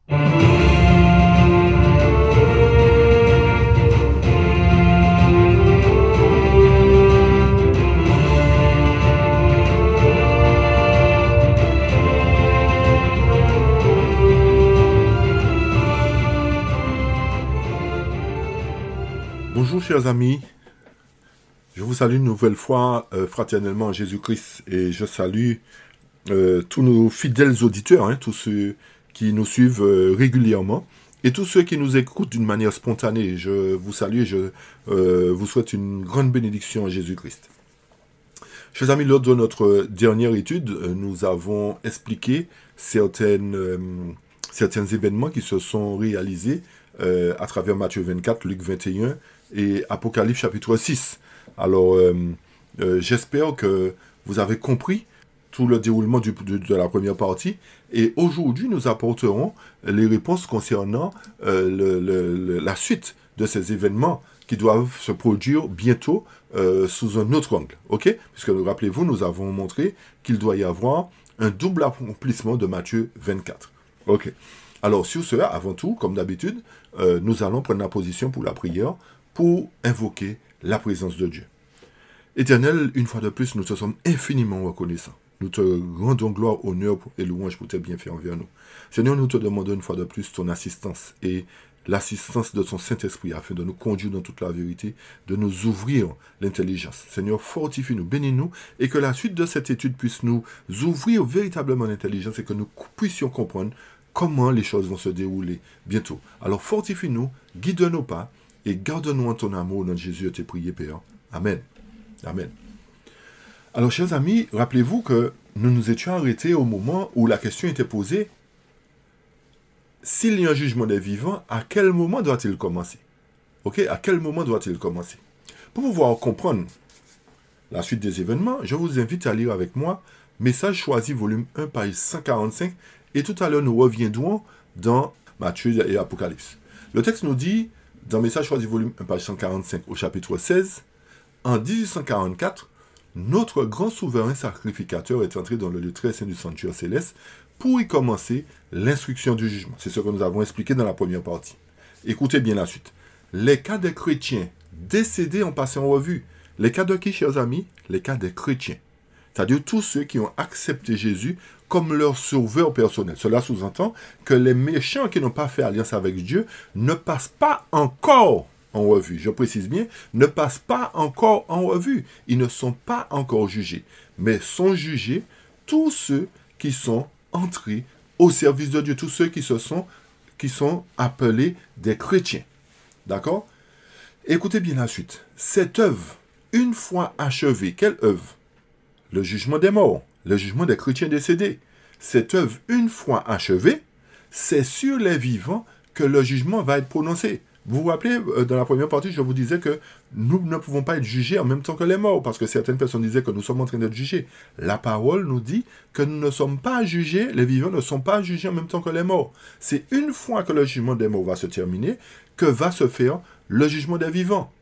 Bonjour chers amis, je vous salue une nouvelle fois fraternellement en Jésus-Christ et je salue tous nos fidèles auditeurs, tous ceux qui nous suivent régulièrement et tous ceux qui nous écoutent d'une manière spontanée. Je vous salue et je vous souhaite une grande bénédiction en Jésus-Christ. Chers amis, lors de notre dernière étude, nous avons expliqué certains événements qui se sont réalisés à travers Matthieu 24, Luc 21 et Apocalypse chapitre 6. Alors, j'espère que vous avez compris tout le déroulement de la première partie. Et aujourd'hui, nous apporterons les réponses concernant la suite de ces événements qui doivent se produire bientôt sous un autre angle. Ok? Puisque, rappelez-vous, nous avons montré qu'il doit y avoir un double accomplissement de Matthieu 24. Ok. Alors, sur cela, avant tout, comme d'habitude, nous allons prendre la position pour la prière, pour invoquer la présence de Dieu. Éternel, une fois de plus, nous te sommes infiniment reconnaissants. Nous te rendons gloire, honneur et louange pour tes bienfaits envers nous. Seigneur, nous te demandons une fois de plus ton assistance et l'assistance de ton Saint-Esprit afin de nous conduire dans toute la vérité, de nous ouvrir l'intelligence. Seigneur, fortifie-nous, bénis-nous et que la suite de cette étude puisse nous ouvrir véritablement l'intelligence et que nous puissions comprendre comment les choses vont se dérouler bientôt. Alors fortifie-nous, guide nos pas et garde-nous en ton amour. Au nom de Jésus, je t'ai prié, Père. Amen. Amen. Alors, chers amis, rappelez-vous que nous nous étions arrêtés au moment où la question était posée. S'il y a un jugement des vivants, à quel moment doit-il commencer? Ok? À quel moment doit-il commencer? Pour pouvoir comprendre la suite des événements, je vous invite à lire avec moi Message choisi, volume 1, page 145. Et tout à l'heure, nous reviendrons dans Matthieu et Apocalypse. Le texte nous dit, dans Message choisi, volume 1, page 145, au chapitre 16, en 1844, notre grand souverain sacrificateur est entré dans le lieu très saint du sanctuaire céleste pour y commencer l'instruction du jugement. C'est ce que nous avons expliqué dans la première partie. Écoutez bien la suite. Les cas des chrétiens décédés ont passé en revue. Les cas de qui, chers amis? Les cas des chrétiens. C'est-à-dire tous ceux qui ont accepté Jésus comme leur sauveur personnel. Cela sous-entend que les méchants qui n'ont pas fait alliance avec Dieu ne passent pas encore en revue. Je précise bien, ne passent pas encore en revue. Ils ne sont pas encore jugés, mais sont jugés tous ceux qui sont entrés au service de Dieu, tous ceux qui sont appelés des chrétiens. D'accord? Écoutez bien la suite. Cette œuvre, une fois achevée, quelle œuvre? Le jugement des morts, le jugement des chrétiens décédés. Cette œuvre, une fois achevée, c'est sur les vivants que le jugement va être prononcé. Vous vous rappelez, dans la première partie, je vous disais que nous ne pouvons pas être jugés en même temps que les morts, parce que certaines personnes disaient que nous sommes en train d'être jugés. La parole nous dit que nous ne sommes pas jugés, les vivants ne sont pas jugés en même temps que les morts. C'est une fois que le jugement des morts va se terminer, que va se faire le jugement des vivants.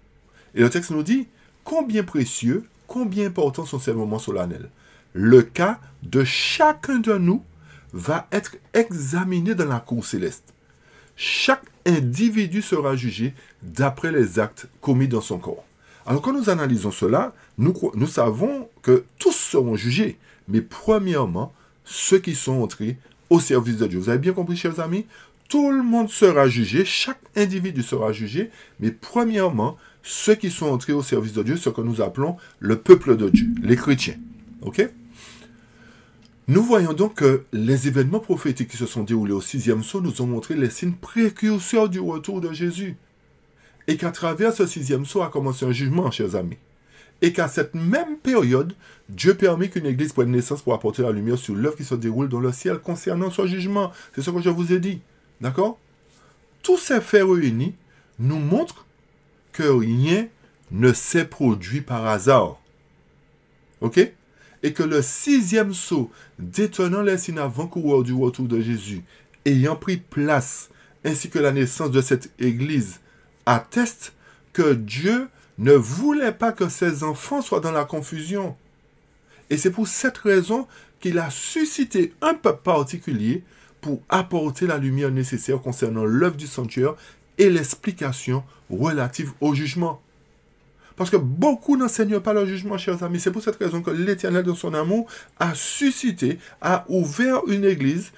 Et le texte nous dit, combien précieux, combien importants sont ces moments solennels. Le cas de chacun de nous va être examiné dans la cour céleste. Chaque individu sera jugé d'après les actes commis dans son corps. Alors quand nous analysons cela, nous savons que tous seront jugés, mais premièrement, ceux qui sont entrés au service de Dieu. Vous avez bien compris, chers amis? Tout le monde sera jugé, chaque individu sera jugé, mais premièrement, ceux qui sont entrés au service de Dieu, ce que nous appelons le peuple de Dieu, les chrétiens. Ok? Nous voyons donc que les événements prophétiques qui se sont déroulés au 6e sceau nous ont montré les signes précurseurs du retour de Jésus. Et qu'à travers ce 6e sceau a commencé un jugement, chers amis. Et qu'à cette même période, Dieu permet qu'une église prenne naissance pour apporter la lumière sur l'œuvre qui se déroule dans le ciel concernant ce jugement. C'est ce que je vous ai dit. D'accord? Tous ces faits réunis nous montrent que rien ne s'est produit par hasard. Ok? Et que le 6e sceau, détenant les signes avant-coureurs du retour de Jésus, ayant pris place, ainsi que la naissance de cette église, atteste que Dieu ne voulait pas que ses enfants soient dans la confusion. Et c'est pour cette raison qu'il a suscité un peuple particulier pour apporter la lumière nécessaire concernant l'œuvre du sanctuaire et l'explication relative au jugement. Parce que beaucoup n'enseignent pas le jugement, chers amis. C'est pour cette raison que l'Éternel, dans son amour, a suscité, a ouvert une église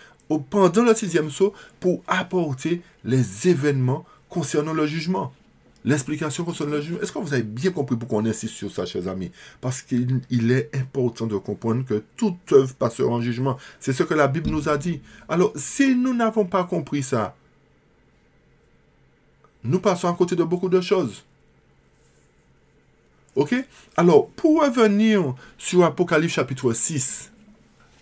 pendant le 6e sceau pour apporter les événements concernant le jugement. L'explication concernant le jugement. Est-ce que vous avez bien compris pourquoi on insiste sur ça, chers amis? Parce qu'il est important de comprendre que toute œuvre passera en jugement. C'est ce que la Bible nous a dit. Alors, si nous n'avons pas compris ça, nous passons à côté de beaucoup de choses. Ok? Alors, pour revenir sur Apocalypse chapitre 6,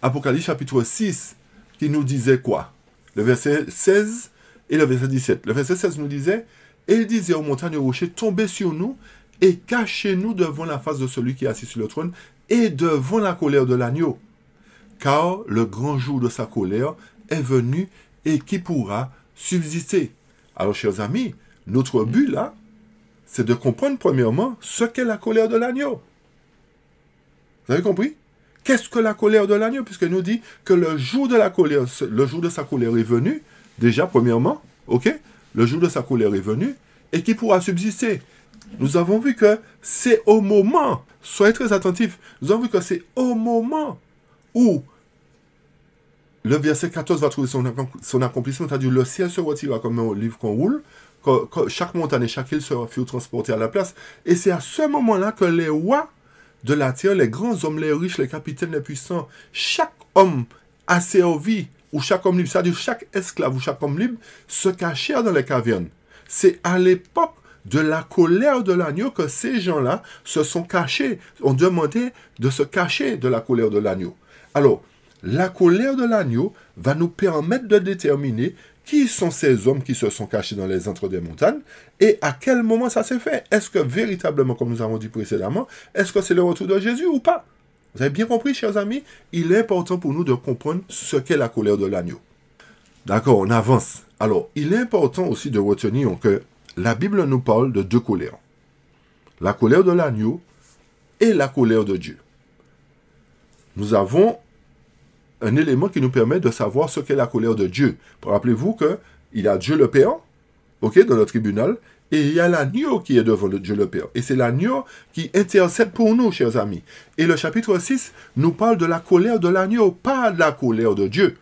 Apocalypse chapitre 6, qui nous disait quoi? Le verset 16 et le verset 17. Le verset 16 nous disait, « Et il disait aux montagnes et aux rochers, tombez sur nous et cachez-nous devant la face de celui qui est assis sur le trône et devant la colère de l'agneau. Car le grand jour de sa colère est venu et qui pourra subsister. » Alors, chers amis, notre but là, c'est de comprendre premièrement ce qu'est la colère de l'agneau. Vous avez compris? Qu'est-ce que la colère de l'agneau? Puisqu'il nous dit que le jour de la colère, le jour de sa colère est venu, déjà premièrement, ok? Le jour de sa colère est venu et qui pourra subsister. Nous avons vu que c'est au moment, soyez très attentifs, nous avons vu que c'est au moment où le verset 14 va trouver son accomplissement, c'est-à-dire le ciel se retira comme un livre qu'on roule, que chaque montagne et chaque île furent transportés à la place. Et c'est à ce moment-là que les rois de la terre, les grands hommes, les riches, les capitaines, les puissants, chaque homme asservi, ou chaque homme libre, c'est-à-dire chaque esclave ou chaque homme libre, se cachèrent dans les cavernes. C'est à l'époque de la colère de l'agneau que ces gens-là se sont cachés, ont demandé de se cacher de la colère de l'agneau. Alors, la colère de l'agneau va nous permettre de déterminer qui sont ces hommes qui se sont cachés dans les entrées des montagnes et à quel moment ça s'est fait. Est-ce que véritablement, comme nous avons dit précédemment, est-ce que c'est le retour de Jésus ou pas? Vous avez bien compris, chers amis? Il est important pour nous de comprendre ce qu'est la colère de l'agneau. D'accord, on avance. Alors, il est important aussi de retenir que la Bible nous parle de deux colères. La colère de l'agneau et la colère de Dieu. Nous avons un élément qui nous permet de savoir ce qu'est la colère de Dieu. Rappelez-vous qu'il y a Dieu le Père, ok, dans le tribunal, et il y a l'agneau qui est devant Dieu le Père. Et c'est l'agneau qui intercède pour nous, chers amis. Et le chapitre 6 nous parle de la colère de l'agneau, pas de la colère de Dieu.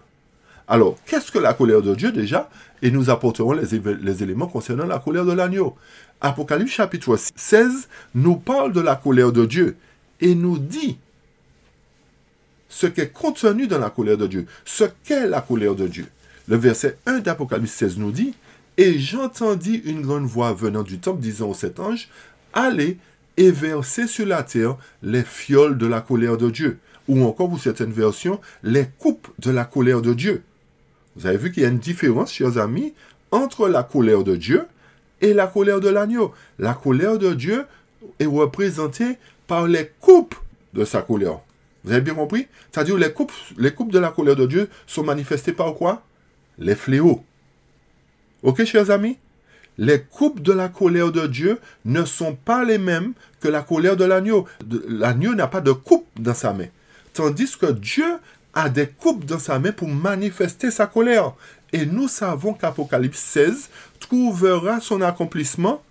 Alors, qu'est-ce que la colère de Dieu déjà? Et nous apporterons les éléments concernant la colère de l'agneau. Apocalypse chapitre 16 nous parle de la colère de Dieu et nous dit ce qui est contenu dans la colère de Dieu, ce qu'est la colère de Dieu. Le verset 1 d'Apocalypse 16 nous dit, « Et j'entendis une grande voix venant du temple disant aux 7 anges, « Allez et versez sur la terre les fioles de la colère de Dieu. » Ou encore, pour certaines versions, les coupes de la colère de Dieu. Vous avez vu qu'il y a une différence, chers amis, entre la colère de Dieu et la colère de l'agneau. La colère de Dieu est représentée par les coupes de sa colère. Vous avez bien compris? C'est-à-dire les coupes de la colère de Dieu sont manifestées par quoi? Les fléaux. Ok, chers amis? Les coupes de la colère de Dieu ne sont pas les mêmes que la colère de l'agneau. L'agneau n'a pas de coupe dans sa main. Tandis que Dieu a des coupes dans sa main pour manifester sa colère. Et nous savons qu'Apocalypse 16 trouvera son accomplissement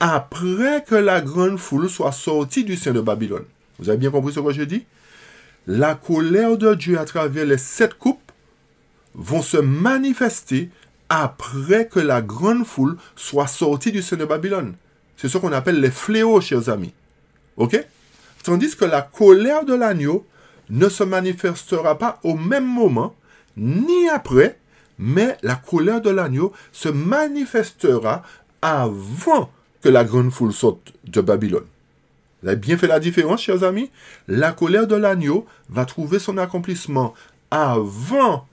après que la grande foule soit sortie du sein de Babylone. Vous avez bien compris ce que je dis? La colère de Dieu à travers les 7 coupes vont se manifester après que la grande foule soit sortie du sein de Babylone. C'est ce qu'on appelle les fléaux, chers amis. Ok? Tandis que la colère de l'agneau ne se manifestera pas au même moment, ni après, mais la colère de l'agneau se manifestera avant que la grande foule sorte de Babylone. Vous avez bien fait la différence, chers amis? La colère de l'agneau va trouver son accomplissement avant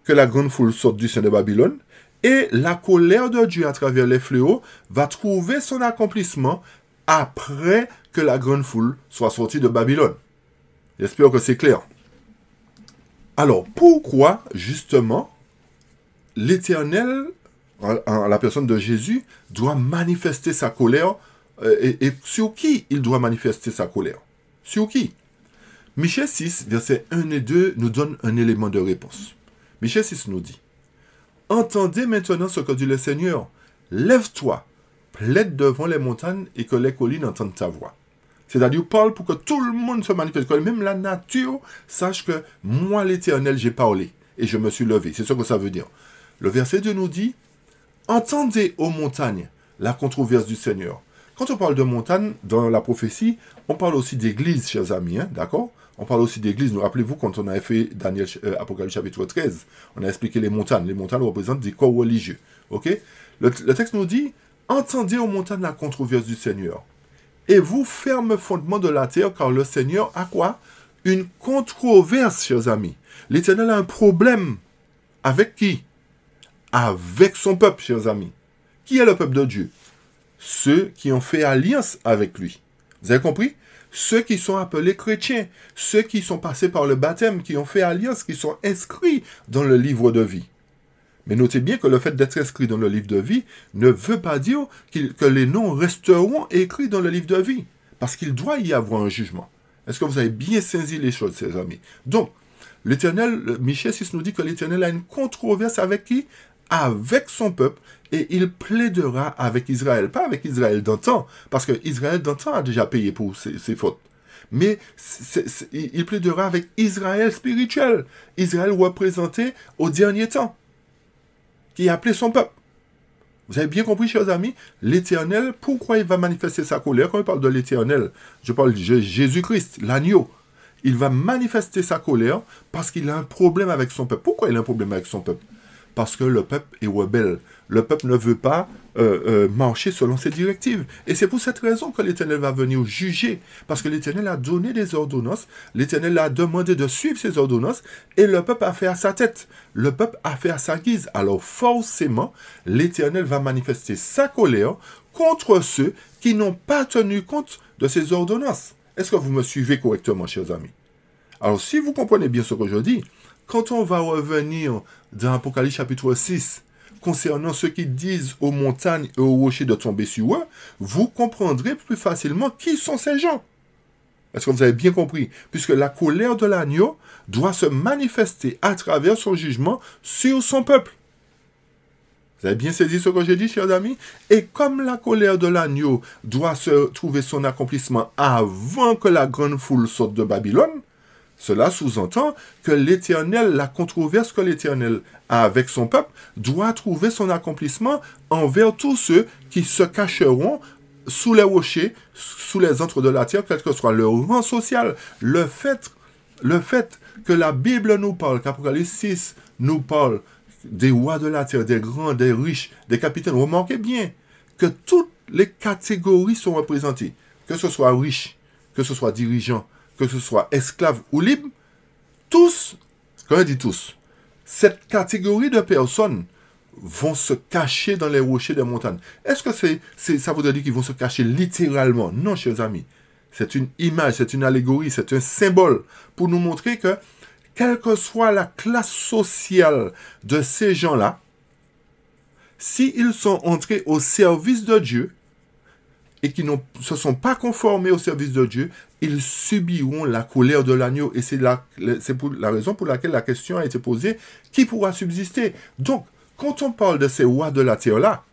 que la grande foule sorte du sein de Babylone, et la colère de Dieu à travers les fléaux va trouver son accomplissement après que la grande foule soit sortie de Babylone. J'espère que c'est clair. Alors, pourquoi, justement, l'Éternel, en la personne de Jésus, doit manifester sa colère et sur qui il doit manifester sa colère? Sur qui? Michée 6, versets 1 et 2 nous donne un élément de réponse. Michée 6 nous dit, entendez maintenant ce que dit le Seigneur. Lève-toi, plaide devant les montagnes et que les collines entendent ta voix. C'est-à-dire, parle pour que tout le monde se manifeste, que même la nature sache que moi, l'Éternel, j'ai parlé et je me suis levé. C'est ce que ça veut dire. Le verset 2 nous dit, entendez, ô montagnes, la controverse du Seigneur. Quand on parle de montagne, dans la prophétie, on parle aussi d'église, chers amis, hein, d'accord? On parle aussi d'église. Nous rappelez-vous, quand on avait fait Apocalypse chapitre 13, on a expliqué les montagnes. Les montagnes représentent des corps religieux. Ok? Le texte nous dit, entendez aux montagnes la controverse du Seigneur. Et vous, ferme fondement de la terre, car le Seigneur a quoi? Une controverse, chers amis. L'Éternel a un problème. Avec qui? Avec son peuple, chers amis. Qui est le peuple de Dieu? Ceux qui ont fait alliance avec lui. Vous avez compris? Ceux qui sont appelés chrétiens, ceux qui sont passés par le baptême, qui ont fait alliance, qui sont inscrits dans le livre de vie. Mais notez bien que le fait d'être inscrit dans le livre de vie ne veut pas dire que les noms resteront écrits dans le livre de vie, parce qu'il doit y avoir un jugement. Est-ce que vous avez bien saisi les choses, chers amis? Donc, l'Éternel, Michée 6 nous dit que l'Éternel a une controverse avec qui? Avec son peuple, et il plaidera avec Israël. Pas avec Israël d'antan, parce que Israël d'antan a déjà payé pour ses fautes. Mais il plaidera avec Israël spirituel. Israël représenté au dernier temps, qui a appelé son peuple. Vous avez bien compris, chers amis? L'Éternel, pourquoi il va manifester sa colère? Quand on parle de l'Éternel, je parle de Jésus-Christ, l'agneau. Il va manifester sa colère parce qu'il a un problème avec son peuple. Pourquoi il a un problème avec son peuple? Parce que le peuple est rebelle. Le peuple ne veut pas marcher selon ses directives. Et c'est pour cette raison que l'Éternel va venir juger. Parce que l'Éternel a donné des ordonnances. L'Éternel a demandé de suivre ces ordonnances. Et le peuple a fait à sa tête. Le peuple a fait à sa guise. Alors forcément, l'Éternel va manifester sa colère contre ceux qui n'ont pas tenu compte de ces ordonnances. Est-ce que vous me suivez correctement, chers amis? Alors, si vous comprenez bien ce que je dis, quand on va revenir dans Apocalypse chapitre 6, concernant ceux qui disent aux montagnes et aux rochers de tomber sur eux, vous comprendrez plus facilement qui sont ces gens. Est-ce que vous avez bien compris? Puisque la colère de l'agneau doit se manifester à travers son jugement sur son peuple. Vous avez bien saisi ce que j'ai dit, chers amis? Et comme la colère de l'agneau doit se trouver son accomplissement avant que la grande foule sorte de Babylone, cela sous-entend que l'Éternel, la controverse que l'Éternel a avec son peuple, doit trouver son accomplissement envers tous ceux qui se cacheront sous les rochers, sous les antres de la terre, quel que soit leur rang social. Le fait que la Bible nous parle, qu'Apocalypse 6 nous parle des rois de la terre, des grands, des riches, des capitaines, remarquez bien que toutes les catégories sont représentées, que ce soit riche, que ce soit dirigeant, que ce soit esclave ou libre, tous, quand on dit tous, cette catégorie de personnes vont se cacher dans les rochers des montagnes. Est-ce que ça voudrait dire qu'ils vont se cacher littéralement? Non, chers amis. C'est une image, c'est une allégorie, c'est un symbole pour nous montrer que, quelle que soit la classe sociale de ces gens-là, s'ils sont entrés au service de Dieu, et qui ne se sont pas conformés au service de Dieu, ils subiront la colère de l'agneau. Et c'est la raison pour laquelle la question a été posée, qui pourra subsister? Donc, quand on parle de ces rois de la terre-là,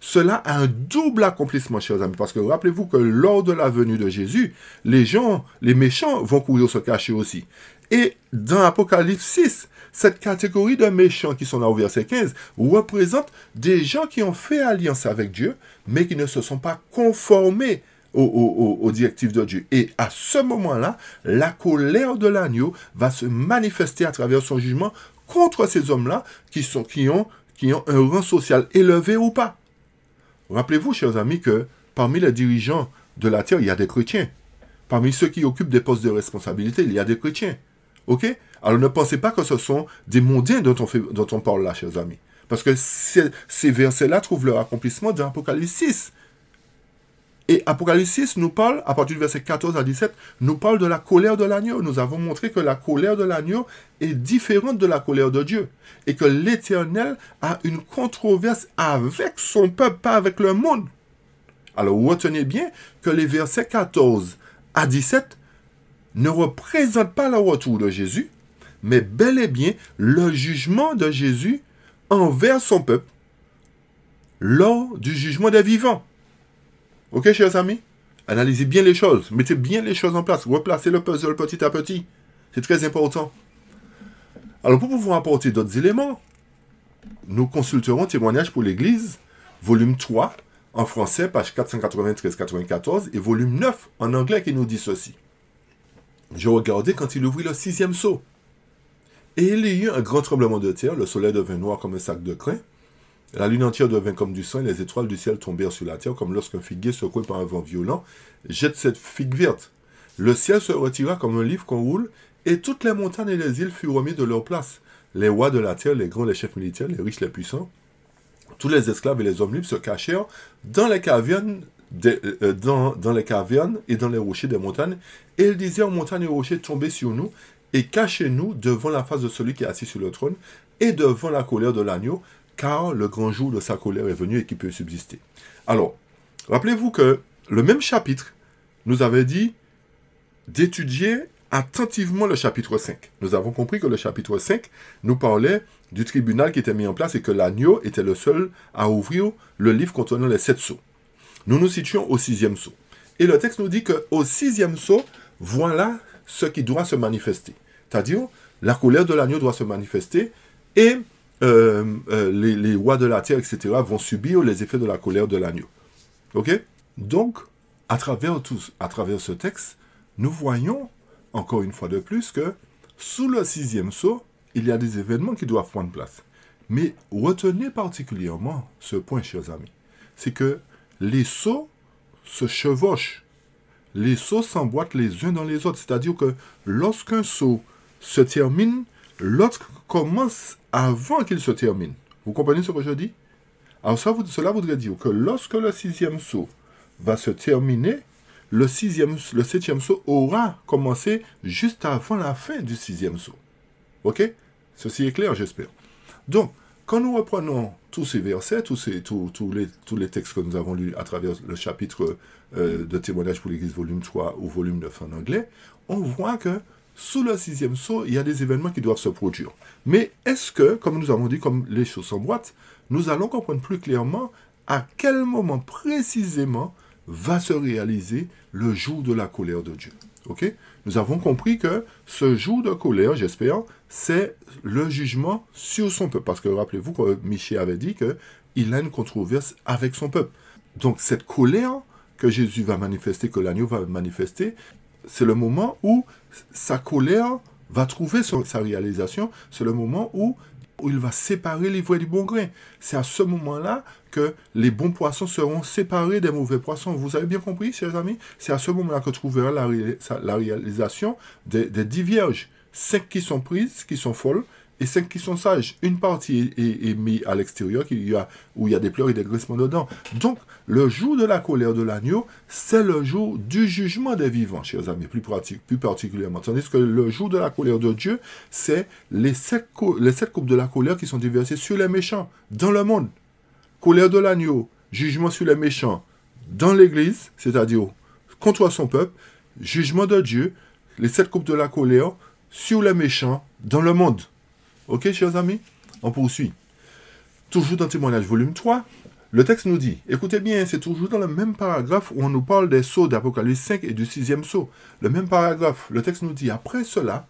cela a un double accomplissement, chers amis. Parce que rappelez-vous que lors de la venue de Jésus, les méchants vont courir se cacher aussi. Et dans Apocalypse 6, cette catégorie de méchants qui sont là au verset 15 représente des gens qui ont fait alliance avec Dieu, mais qui ne se sont pas conformés aux directives de Dieu. Et à ce moment-là, la colère de l'agneau va se manifester à travers son jugement contre ces hommes-là qui ont un rang social élevé ou pas. Rappelez-vous, chers amis, que parmi les dirigeants de la terre, il y a des chrétiens. Parmi ceux qui occupent des postes de responsabilité, il y a des chrétiens. Ok? Alors ne pensez pas que ce sont des mondains dont on parle là, chers amis. Parce que ces versets-là trouvent leur accomplissement dans Apocalypse 6. Et Apocalypse 6 nous parle, à partir du verset 14 à 17, nous parle de la colère de l'agneau. Nous avons montré que la colère de l'agneau est différente de la colère de Dieu. Et que l'Éternel a une controverse avec son peuple, pas avec le monde. Alors retenez bien que les versets 14 à 17 ne représentent pas le retour de Jésus, mais bel et bien le jugement de Jésus envers son peuple lors du jugement des vivants. Ok, chers amis? Analysez bien les choses, mettez bien les choses en place, replacez le puzzle petit à petit. C'est très important. Alors, pour pouvoir apporter d'autres éléments, nous consulterons Témoignages pour l'Église, volume 3, en français, page 493-94, et volume 9, en anglais, qui nous dit ceci. Je regardais quand il ouvrit le 6e sceau. Et il y eut un grand tremblement de terre, le soleil devint noir comme un sac de crin, la lune entière devint comme du sang, et les étoiles du ciel tombèrent sur la terre, comme lorsqu'un figuier secoué par un vent violent jette cette figue verte. Le ciel se retira comme un livre qu'on roule, et toutes les montagnes et les îles furent remis de leur place. Les rois de la terre, les grands, les chefs militaires, les riches, les puissants, tous les esclaves et les hommes libres se cachèrent dans les cavernes, dans les cavernes et dans les rochers des montagnes, et ils disaient aux montagnes et aux rochers, tombez sur nous, et cachez-nous devant la face de celui qui est assis sur le trône, et devant la colère de l'agneau, car le grand jour de sa colère est venu et qui peut subsister. Alors, rappelez-vous que le même chapitre nous avait dit d'étudier attentivement le chapitre 5. Nous avons compris que le chapitre 5 nous parlait du tribunal qui était mis en place et que l'agneau était le seul à ouvrir le livre contenant les 7 sceaux. Nous nous situons au 6e sceau. Et le texte nous dit qu'au 6e sceau, voilà ce qui doit se manifester. C'est-à-dire, la colère de l'agneau doit se manifester et les rois de la terre, etc., vont subir les effets de la colère de l'agneau. Ok? Donc, à travers ce texte, nous voyons, encore une fois de plus, que sous le 6e sceau, il y a des événements qui doivent prendre place. Mais retenez particulièrement ce point, chers amis. C'est que les sceaux se chevauchent. Les sceaux s'emboîtent les uns dans les autres. C'est-à-dire que lorsqu'un sceau se termine, l'autre commence avant qu'il se termine. Vous comprenez ce que je dis? Alors cela voudrait dire que lorsque le 6e sceau va se terminer, le 7e sceau aura commencé juste avant la fin du 6e sceau. Ok? Ceci est clair, j'espère. Donc, quand nous reprenons tous ces versets, tous les textes que nous avons lus à travers le chapitre de Témoignages pour l'Église, volume 3 ou volume 9 en anglais, on voit que sous le 6e sceau, il y a des événements qui doivent se produire. Mais est-ce que, comme nous avons dit, comme les choses s'emboîtent, nous allons comprendre plus clairement à quel moment précisément va se réaliser le jour de la colère de Dieu. Ok? Nous avons compris que ce jour de colère, j'espère, c'est le jugement sur son peuple. Parce que rappelez-vous que Michée avait dit qu'il a une controverse avec son peuple. Donc cette colère que Jésus va manifester, que l'agneau va manifester, c'est le moment où sa colère va trouver sa réalisation. C'est le moment où il va séparer l'ivraie du bon grain. C'est à ce moment-là que les bons poissons seront séparés des mauvais poissons. Vous avez bien compris, chers amis? C'est à ce moment-là que trouvera la réalisation des 10 vierges. 5 qui sont prises, qui sont folles, et 5 qui sont sages. Une partie est mise à l'extérieur, où il y a des pleurs et des graissements dedans. Donc, le jour de la colère de l'agneau, c'est le jour du jugement des vivants, chers amis, plus particulièrement. Tandis que le jour de la colère de Dieu, c'est les 7 coupes de la colère qui sont déversées sur les méchants, dans le monde. Colère de l'agneau, jugement sur les méchants, dans l'Église, c'est-à-dire contre son peuple, jugement de Dieu, les 7 coupes de la colère sur les méchants, dans le monde. Ok, chers amis? On poursuit. Toujours dans Témoignage, volume 3, le texte nous dit, écoutez bien, c'est toujours dans le même paragraphe où on nous parle des sceaux d'Apocalypse 5 et du 6e sceau. Le même paragraphe, le texte nous dit, après cela,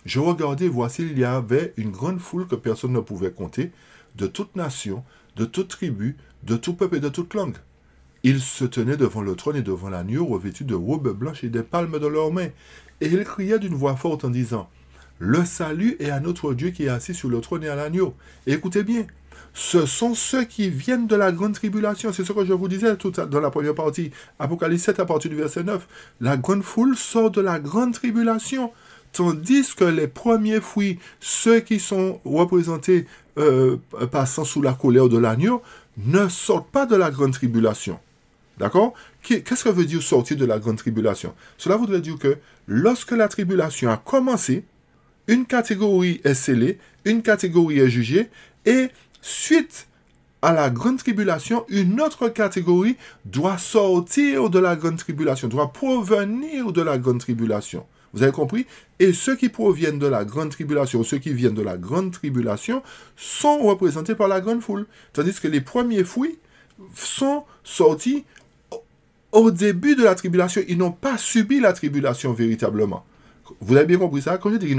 je regardais, voici, il y avait une grande foule que personne ne pouvait compter, de toute nation, de toute tribu, de tout peuple et de toute langue. Ils se tenaient devant le trône et devant l'agneau, revêtus de robes blanches et des palmes dans leurs mains. Et ils criaient d'une voix forte en disant, le salut est à notre Dieu qui est assis sur le trône et à l'agneau. Et écoutez bien, ce sont ceux qui viennent de la grande tribulation. C'est ce que je vous disais tout dans la première partie. Apocalypse 7 à partir du verset 9. La grande foule sort de la grande tribulation. Tandis que les premiers fruits, ceux qui sont représentés passant sous la colère de l'agneau, ne sortent pas de la grande tribulation. D'accord? Qu'est-ce que veut dire sortir de la grande tribulation? Cela voudrait dire que lorsque la tribulation a commencé, une catégorie est scellée, une catégorie est jugée, et suite à la grande tribulation, une autre catégorie doit sortir de la grande tribulation, doit provenir de la grande tribulation. Vous avez compris? Et ceux qui proviennent de la grande tribulation, ceux qui viennent de la grande tribulation, sont représentés par la grande foule. Tandis que les premiers fruits sont sortis au début de la tribulation. Ils n'ont pas subi la tribulation véritablement. Vous avez bien compris ça? Quand je dis qu'ils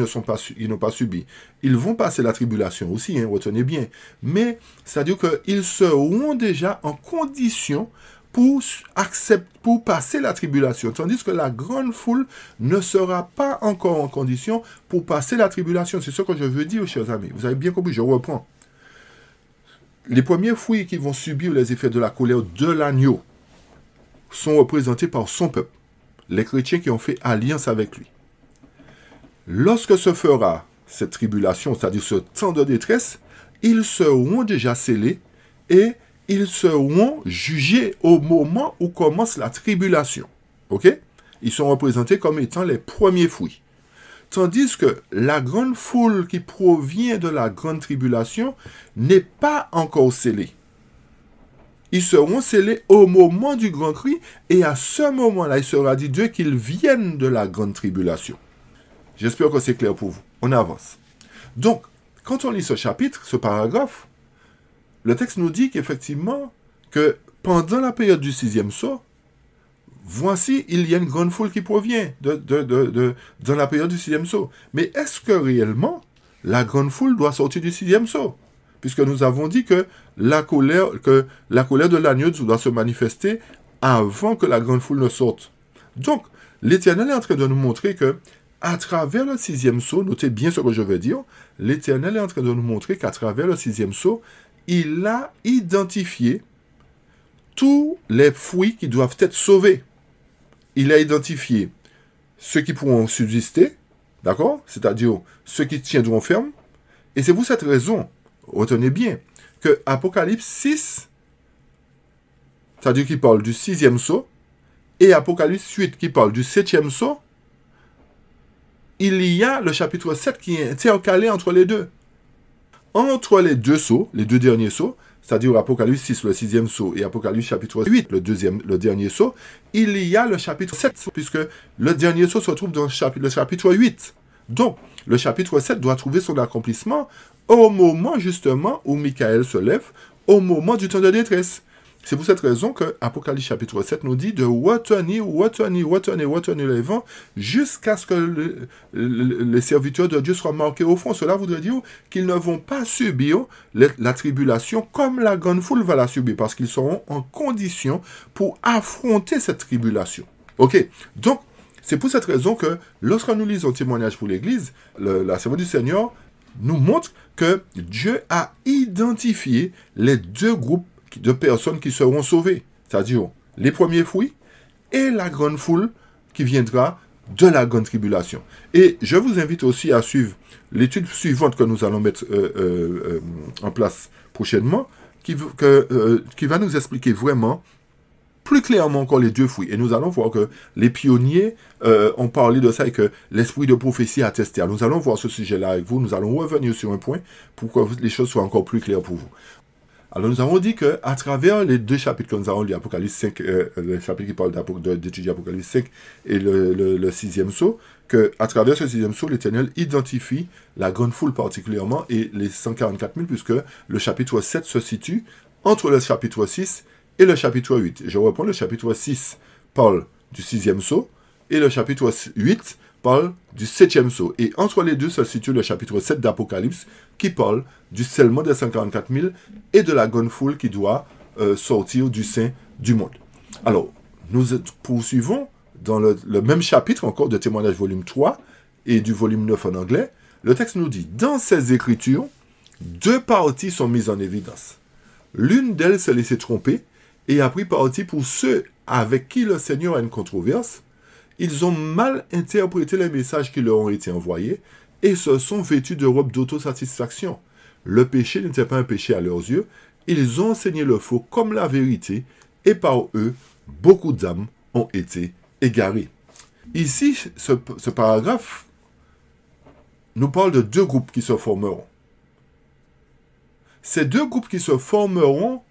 n'ont pas subi, ils vont passer la tribulation aussi, hein, retenez bien. Mais, c'est-à-dire qu'ils seront déjà en condition pour passer la tribulation. Tandis que la grande foule ne sera pas encore en condition pour passer la tribulation. C'est ce que je veux dire, chers amis. Vous avez bien compris, je reprends. Les premiers fruits qui vont subir les effets de la colère de l'agneau sont représentés par son peuple, les chrétiens qui ont fait alliance avec lui. Lorsque se fera cette tribulation, c'est-à-dire ce temps de détresse, ils seront déjà scellés et ils seront jugés au moment où commence la tribulation. Ok? Ils sont représentés comme étant les premiers fruits. Tandis que la grande foule qui provient de la grande tribulation n'est pas encore scellée. Ils seront scellés au moment du grand cri et à ce moment-là, il sera dit d'eux qu'ils viennent de la grande tribulation. J'espère que c'est clair pour vous. On avance. Donc, quand on lit ce chapitre, ce paragraphe, le texte nous dit qu'effectivement, que pendant la période du 6e sceau, voici, il y a une grande foule qui provient dans la période du 6e sceau. Mais est-ce que réellement, la grande foule doit sortir du 6e sceau? Puisque nous avons dit que la colère de l'agneau doit se manifester avant que la grande foule ne sorte. Donc, l'Éternel est en train de nous montrer que à travers le 6e sceau, notez bien ce que je veux dire, l'Éternel est en train de nous montrer qu'à travers le 6e sceau, il a identifié tous les fruits qui doivent être sauvés. Il a identifié ceux qui pourront subsister, d'accord? C'est-à-dire ceux qui tiendront ferme. Et c'est pour cette raison, retenez bien, que Apocalypse 6, c'est-à-dire qu'il parle du 6e sceau, et Apocalypse 8 qui parle du 7e sceau, il y a le chapitre 7 qui est intercalé entre les deux. Entre les deux sceaux, les deux derniers sceaux, c'est-à-dire Apocalypse 6, le 6e sceau, et Apocalypse chapitre 8, le dernier sceau, il y a le chapitre 7, puisque le dernier sceau se trouve dans le chapitre 8. Donc, le chapitre 7 doit trouver son accomplissement au moment, justement, où Michael se lève, au moment du temps de détresse. C'est pour cette raison que Apocalypse chapitre 7 nous dit de retenir les vents jusqu'à ce que les serviteurs de Dieu soient marqués au fond. Cela voudrait dire qu'ils ne vont pas subir la tribulation comme la grande foule va la subir, parce qu'ils seront en condition pour affronter cette tribulation. Ok? Donc, c'est pour cette raison que lorsque nous lisons Témoignage pour l'Église, la Servante du Seigneur nous montre que Dieu a identifié les deux groupes de personnes qui seront sauvées, c'est-à-dire les premiers fruits et la grande foule qui viendra de la grande tribulation. Et je vous invite aussi à suivre l'étude suivante que nous allons mettre en place prochainement, qui va nous expliquer vraiment plus clairement encore les deux fruits. Et nous allons voir que les pionniers ont parlé de ça et que l'esprit de prophétie a attesté. Nous allons voir ce sujet-là avec vous. Nous allons revenir sur un point pour que les choses soient encore plus claires pour vous. Alors, nous avons dit qu'à travers les deux chapitres que nous avons lu, Apocalypse 5, le chapitre qui parle d'étudier Apocalypse 5 et le 6e sceau, qu'à travers ce 6e sceau, l'Éternel identifie la grande foule particulièrement et les 144 000, puisque le chapitre 7 se situe entre le chapitre 6 et le chapitre 8. Je reprends, le chapitre 6 parle du 6e sceau et le chapitre 8 parle du 7e sceau. Et entre les deux se situe le chapitre 7 d'Apocalypse qui parle du scellement des 144 000 et de la grande foule qui doit sortir du sein du monde. Alors, nous poursuivons dans le même chapitre encore de Témoignage volume 3 et du volume 9 en anglais. Le texte nous dit, dans ces écritures, deux parties sont mises en évidence. L'une d'elles s'est laissée tromper et a pris parti pour ceux avec qui le Seigneur a une controverse. Ils ont mal interprété les messages qui leur ont été envoyés et se sont vêtus de robes d'autosatisfaction. Le péché n'était pas un péché à leurs yeux. Ils ont enseigné le faux comme la vérité et par eux, beaucoup d'âmes ont été égarées. Ici, ce paragraphe nous parle de deux groupes qui se formeront. Ces deux groupes qui se formeront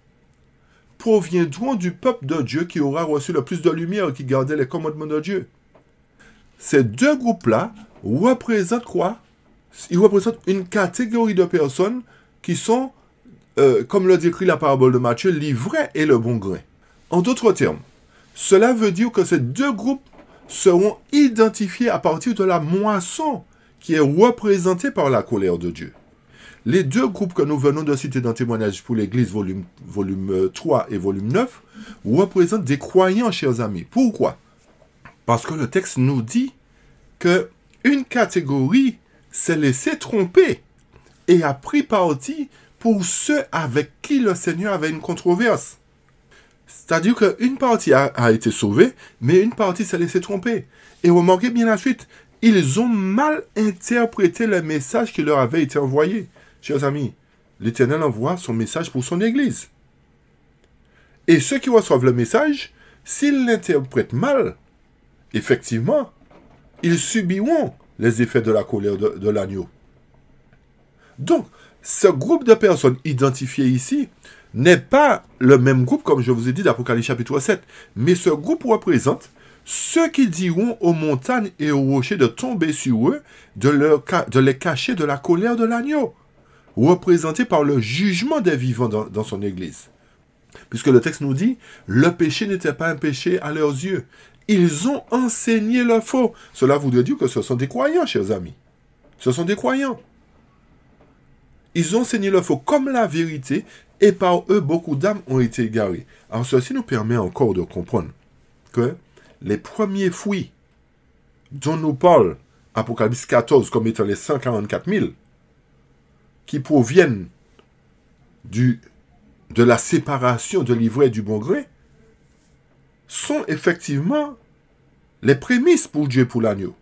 proviendront du peuple de Dieu qui aura reçu le plus de lumière et qui gardait les commandements de Dieu. ces deux groupes-là représentent quoi? Ils représentent une catégorie de personnes qui sont, comme le décrit la parabole de Matthieu, l'ivraie et le bon grain. En d'autres termes, cela veut dire que ces deux groupes seront identifiés à partir de la moisson qui est représentée par la colère de Dieu. Les deux groupes que nous venons de citer dans Témoignage pour l'Église, volume 3 et volume 9, représentent des croyants, chers amis. Pourquoi? Parce que le texte nous dit qu'une catégorie s'est laissée tromper et a pris parti pour ceux avec qui le Seigneur avait une controverse. C'est-à-dire qu'une partie a été sauvée, mais une partie s'est laissée tromper. Et remarquez bien la suite, ils ont mal interprété le message qui leur avait été envoyé. Chers amis, l'Éternel envoie son message pour son Église. Et ceux qui reçoivent le message, s'ils l'interprètent mal, effectivement, ils subiront les effets de la colère de l'agneau. Donc, ce groupe de personnes identifiées ici n'est pas le même groupe, comme je vous ai dit, d'Apocalypse chapitre 7, mais ce groupe représente ceux qui diront aux montagnes et aux rochers de tomber sur eux, de les cacher de la colère de l'agneau, représenté par le jugement des vivants dans son Église. Puisque le texte nous dit, le péché n'était pas un péché à leurs yeux. Ils ont enseigné le faux. Cela voudrait dire que ce sont des croyants, chers amis. Ce sont des croyants. Ils ont enseigné le faux comme la vérité, et par eux, beaucoup d'âmes ont été égarées. Alors, ceci nous permet encore de comprendre que les premiers fruits dont nous parle Apocalypse 14 comme étant les 144 000, qui proviennent de la séparation de l'ivraie et du bon gré, sont effectivement les prémices pour Dieu et pour l'agneau.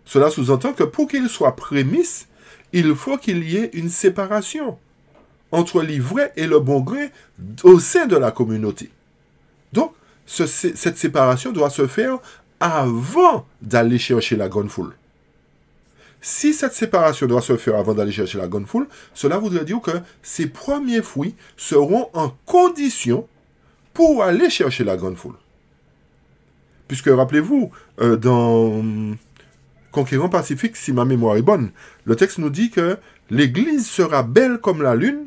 Cela sous-entend que pour qu'il soit prémices, il faut qu'il y ait une séparation entre l'ivraie et le bon gré au sein de la communauté. Donc, cette séparation doit se faire avant d'aller chercher la grande foule. Si cette séparation doit se faire avant d'aller chercher la grande foule, cela voudrait dire que ces premiers fruits seront en condition pour aller chercher la grande foule. Puisque, rappelez-vous, dans Conquérant Pacifique, si ma mémoire est bonne, le texte nous dit que l'Église sera belle comme la lune,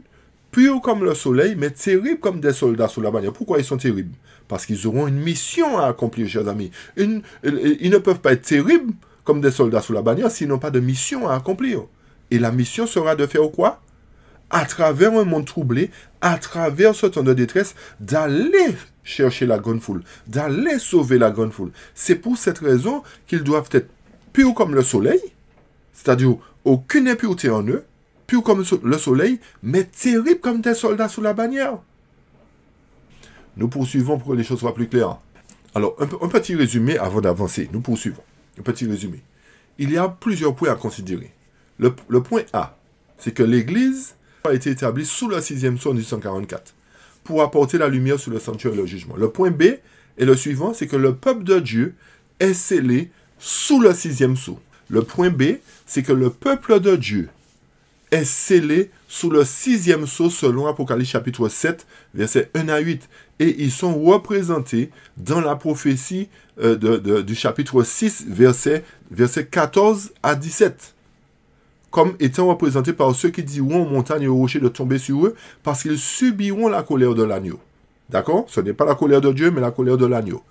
pure comme le soleil, mais terrible comme des soldats sous la bannière. Pourquoi ils sont terribles? Parce qu'ils auront une mission à accomplir, chers amis. Ils ne peuvent pas être terribles comme des soldats sous la bannière s'ils n'ont pas de mission à accomplir. Et la mission sera de faire quoi? À travers un monde troublé, à travers ce temps de détresse, d'aller chercher la grande foule, d'aller sauver la grande foule. C'est pour cette raison qu'ils doivent être purs comme le soleil, c'est-à-dire aucune impureté en eux, purs comme le soleil, mais terribles comme des soldats sous la bannière. Nous poursuivons pour que les choses soient plus claires. Alors, un petit résumé avant d'avancer. Nous poursuivons. Un petit résumé. Il y a plusieurs points à considérer. Le point A, c'est que l'Église a été établie sous le 6e sceau en 1844 pour apporter la lumière sur le sanctuaire et le jugement. Le point B est le suivant, c'est que le peuple de Dieu est scellé sous le 6e sceau. Le point B, c'est que le peuple de Dieu est scellé sous le 6e sceau selon Apocalypse chapitre 7, versets 1 à 8. Et ils sont représentés dans la prophétie du chapitre 6, versets 14 à 17. Comme étant représentés par ceux qui diront aux montagnes et aux rochers de tomber sur eux, parce qu'ils subiront la colère de l'agneau. D'accord? Ce n'est pas la colère de Dieu, mais la colère de l'agneau.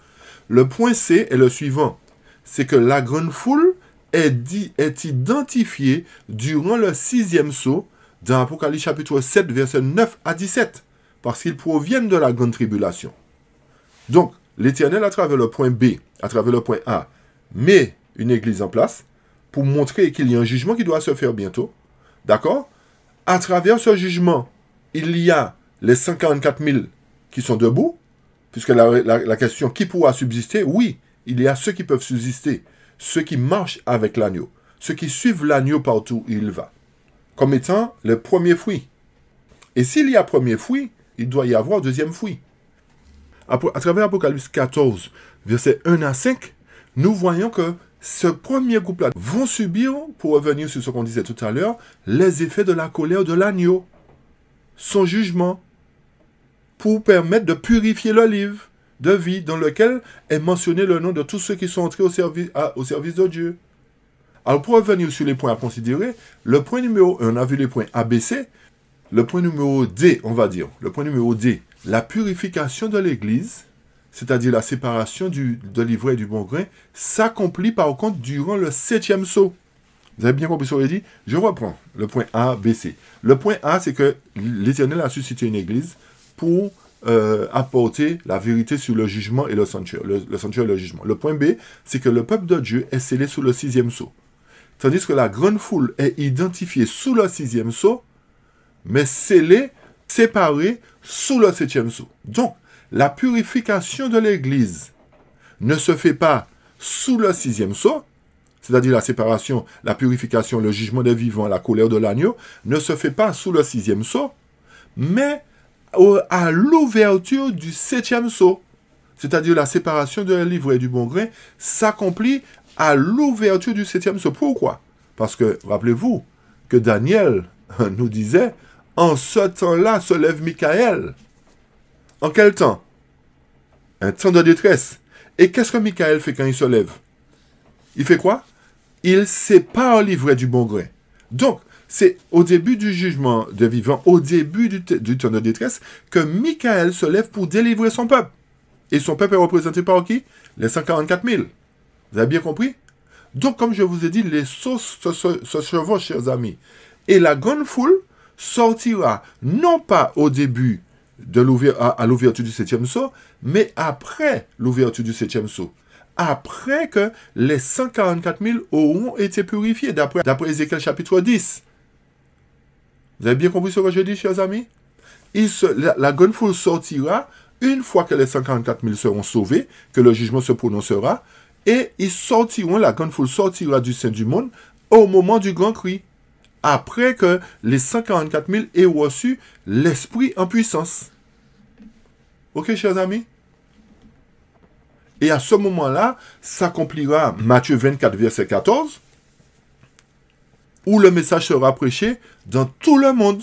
Le point C est le suivant. C'est que la grande foule est identifiée durant le 6e sceau dans Apocalypse chapitre 7, versets 9 à 17, parce qu'ils proviennent de la grande tribulation. Donc, l'Éternel, à travers le point B, à travers le point A, met une église en place pour montrer qu'il y a un jugement qui doit se faire bientôt. D'accord? À travers ce jugement, il y a les 144 000 qui sont debout, puisque la question qui pourra subsister, oui, il y a ceux qui peuvent subsister, ceux qui marchent avec l'agneau, ceux qui suivent l'agneau partout où il va, comme étant le premier fruit. Et s'il y a premier fruit, il doit y avoir deuxième fruit. À travers Apocalypse 14, versets 1 à 5, nous voyons que ce premier groupe-là vont subir, pour revenir sur ce qu'on disait tout à l'heure, les effets de la colère de l'agneau, son jugement, pour permettre de purifier le livre, de vie dans lequel est mentionné le nom de tous ceux qui sont entrés au service de Dieu. Alors, pour revenir sur les points à considérer, le point numéro 1, on a vu les points ABC. Le point numéro D, on va dire. Le point numéro D, la purification de l'Église, c'est-à-dire la séparation de l'ivraie et du bon grain, s'accomplit par contre durant le 7e sceau. Vous avez bien compris ce que j'ai dit? Je reprends le point A, B, C. Le point A, c'est que l'Éternel a suscité une Église pour apporter la vérité sur le jugement et le sanctuaire. Le sanctuaire et le jugement. Le point B, c'est que le peuple de Dieu est scellé sous le 6e sceau. Tandis que la grande foule est identifiée sous le 6e sceau, mais scellée, séparée sous le 7e sceau. Donc, la purification de l'Église ne se fait pas sous le 6e sceau, c'est-à-dire la séparation, la purification, le jugement des vivants, la colère de l'agneau, ne se fait pas sous le 6e sceau, mais à l'ouverture du 7e sceau, c'est-à-dire la séparation de l'ivraie et du bon grain, s'accomplit à l'ouverture du 7e sceau. Pourquoi? Parce que, rappelez-vous, que Daniel nous disait, en ce temps-là se lève Michael. En quel temps? Un temps de détresse. Et qu'est-ce que Michael fait quand il se lève? Il fait quoi? Il sépare l'ivraie du bon grain. Donc, c'est au début du jugement des vivants, au début du temps de détresse, que Michael se lève pour délivrer son peuple. Et son peuple est représenté par qui? Les 144 000. Vous avez bien compris? Donc, comme je vous ai dit, les sauces se chevauchent, chers amis. Et la grande foule sortira, non pas au début à l'ouverture du 7e sceau, mais après l'ouverture du 7e sceau. Après que les 144 000 auront été purifiés, d'après Ézéchiel chapitre 10. Vous avez bien compris ce que je dis, chers amis? La grande foule sortira une fois que les 144 000 seront sauvés, que le jugement se prononcera, et ils sortiront, la grande foule sortira du sein du monde au moment du grand cri, après que les 144 000 aient reçu l'Esprit en puissance. Ok, chers amis? Et à ce moment-là, s'accomplira Matthieu 24, verset 14, où le message sera prêché dans tout le monde.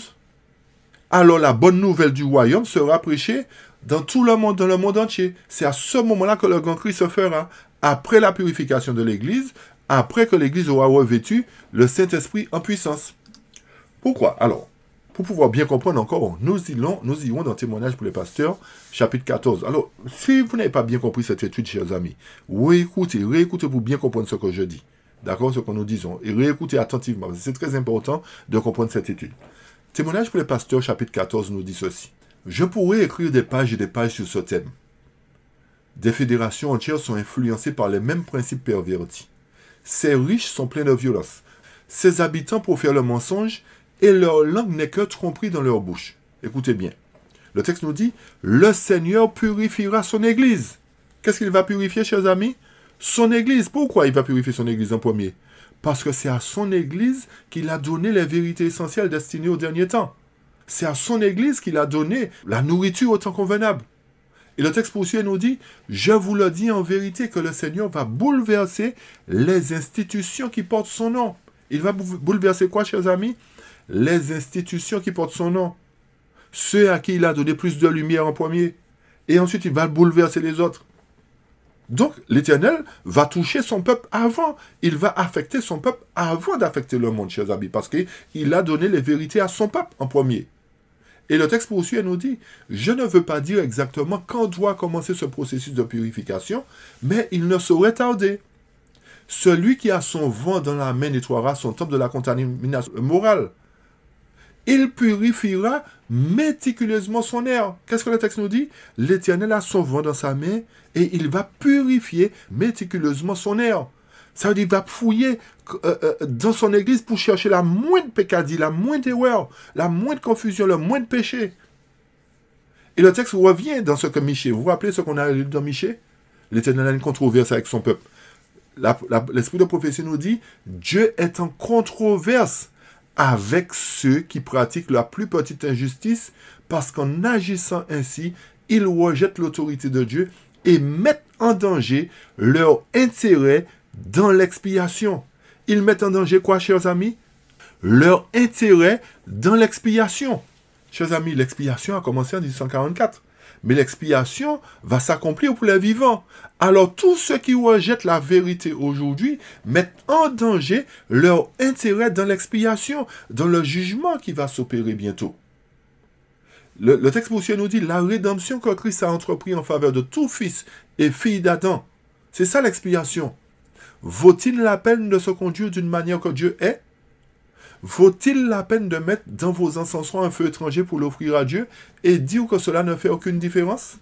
Alors la bonne nouvelle du royaume sera prêchée dans tout le monde, dans le monde entier. C'est à ce moment-là que le grand cri se fera, après la purification de l'Église, après que l'Église aura revêtu le Saint-Esprit en puissance. Pourquoi? Alors, pour pouvoir bien comprendre encore, nous irons dans Témoignage pour les pasteurs, chapitre 14. Alors, si vous n'avez pas bien compris cette étude, chers amis, réécoutez pour bien comprendre ce que je dis. D'accord? Ce que nous disons. Et réécoutez attentivement. C'est très important de comprendre cette étude. Témoignage pour les pasteurs, chapitre 14, nous dit ceci. Je pourrais écrire des pages et des pages sur ce thème. Des fédérations entières sont influencées par les mêmes principes pervertis. Ces riches sont pleins de violence. Ces habitants profèrent le mensonge et leur langue n'est que tromperie dans leur bouche. Écoutez bien. Le texte nous dit, le Seigneur purifiera son Église. Qu'est-ce qu'il va purifier, chers amis? Son Église. Pourquoi il va purifier son Église en premier? Parce que c'est à son Église qu'il a donné les vérités essentielles destinées au dernier temps. C'est à son Église qu'il a donné la nourriture au temps convenable. Et le texte poursuit et nous dit, je vous le dis en vérité que le Seigneur va bouleverser les institutions qui portent son nom. Il va bouleverser quoi, chers amis? Les institutions qui portent son nom. Ceux à qui il a donné plus de lumière en premier. Et ensuite, il va bouleverser les autres. Donc, l'Éternel va toucher son peuple avant. Il va affecter son peuple avant d'affecter le monde, chers amis. Parce qu'il a donné les vérités à son peuple en premier. Et le texte poursuit et nous dit, je ne veux pas dire exactement quand doit commencer ce processus de purification, mais il ne saurait tarder. Celui qui a son vent dans la main nettoiera son temple de la contamination morale. Il purifiera méticuleusement son air. Qu'est-ce que le texte nous dit? L'Éternel a son vent dans sa main et il va purifier méticuleusement son air. Ça veut dire qu'il va fouiller dans son église pour chercher la moindre pécadille, la moindre erreur, la moindre confusion, le moindre péché. Et le texte revient dans ce que Michée. Vous vous rappelez ce qu'on a lu dans Michée? L'Éternel a une controverse avec son peuple. L'esprit de prophétie nous dit, Dieu est en controverse avec ceux qui pratiquent la plus petite injustice, parce qu'en agissant ainsi, ils rejettent l'autorité de Dieu et mettent en danger leur intérêt dans l'expiation. Ils mettent en danger quoi, chers amis? Leur intérêt dans l'expiation. Chers amis, l'expiation a commencé en 1844. Mais l'expiation va s'accomplir pour les vivants. Alors tous ceux qui rejettent la vérité aujourd'hui mettent en danger leur intérêt dans l'expiation, dans le jugement qui va s'opérer bientôt. Le texte monsieur nous dit la rédemption que Christ a entrepris en faveur de tout fils et fille d'Adam. C'est ça l'expiation. Vaut-il la peine de se conduire d'une manière que Dieu est? Vaut-il la peine de mettre dans vos encensoirs un feu étranger pour l'offrir à Dieu et dire que cela ne fait aucune différence?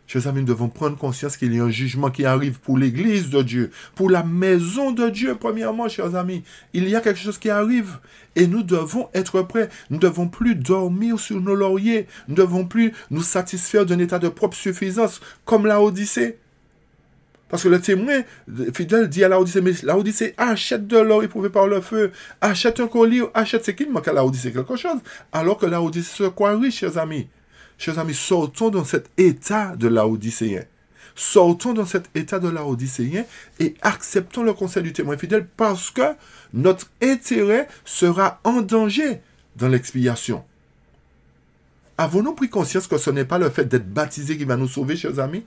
Chers amis, nous devons prendre conscience qu'il y a un jugement qui arrive pour l'Église de Dieu, pour la maison de Dieu, premièrement, chers amis. Il y a quelque chose qui arrive et nous devons être prêts. Nous ne devons plus dormir sur nos lauriers. Nous ne devons plus nous satisfaire d'un état de propre suffisance, comme la Odyssée. Parce que le témoin fidèle dit à la Odyssée, mais la Odyssée achète de l'or éprouvé par le feu, achète un collier, achète ce qu'il manque à la Odyssée quelque chose, alors que la Odyssée se croit riche, chers amis. Chers amis, sortons dans cet état de laodicéen. Sortons dans cet état de laodicéen et acceptons le conseil du témoin fidèle parce que notre intérêt sera en danger dans l'expiation. Avons-nous pris conscience que ce n'est pas le fait d'être baptisé qui va nous sauver, chers amis?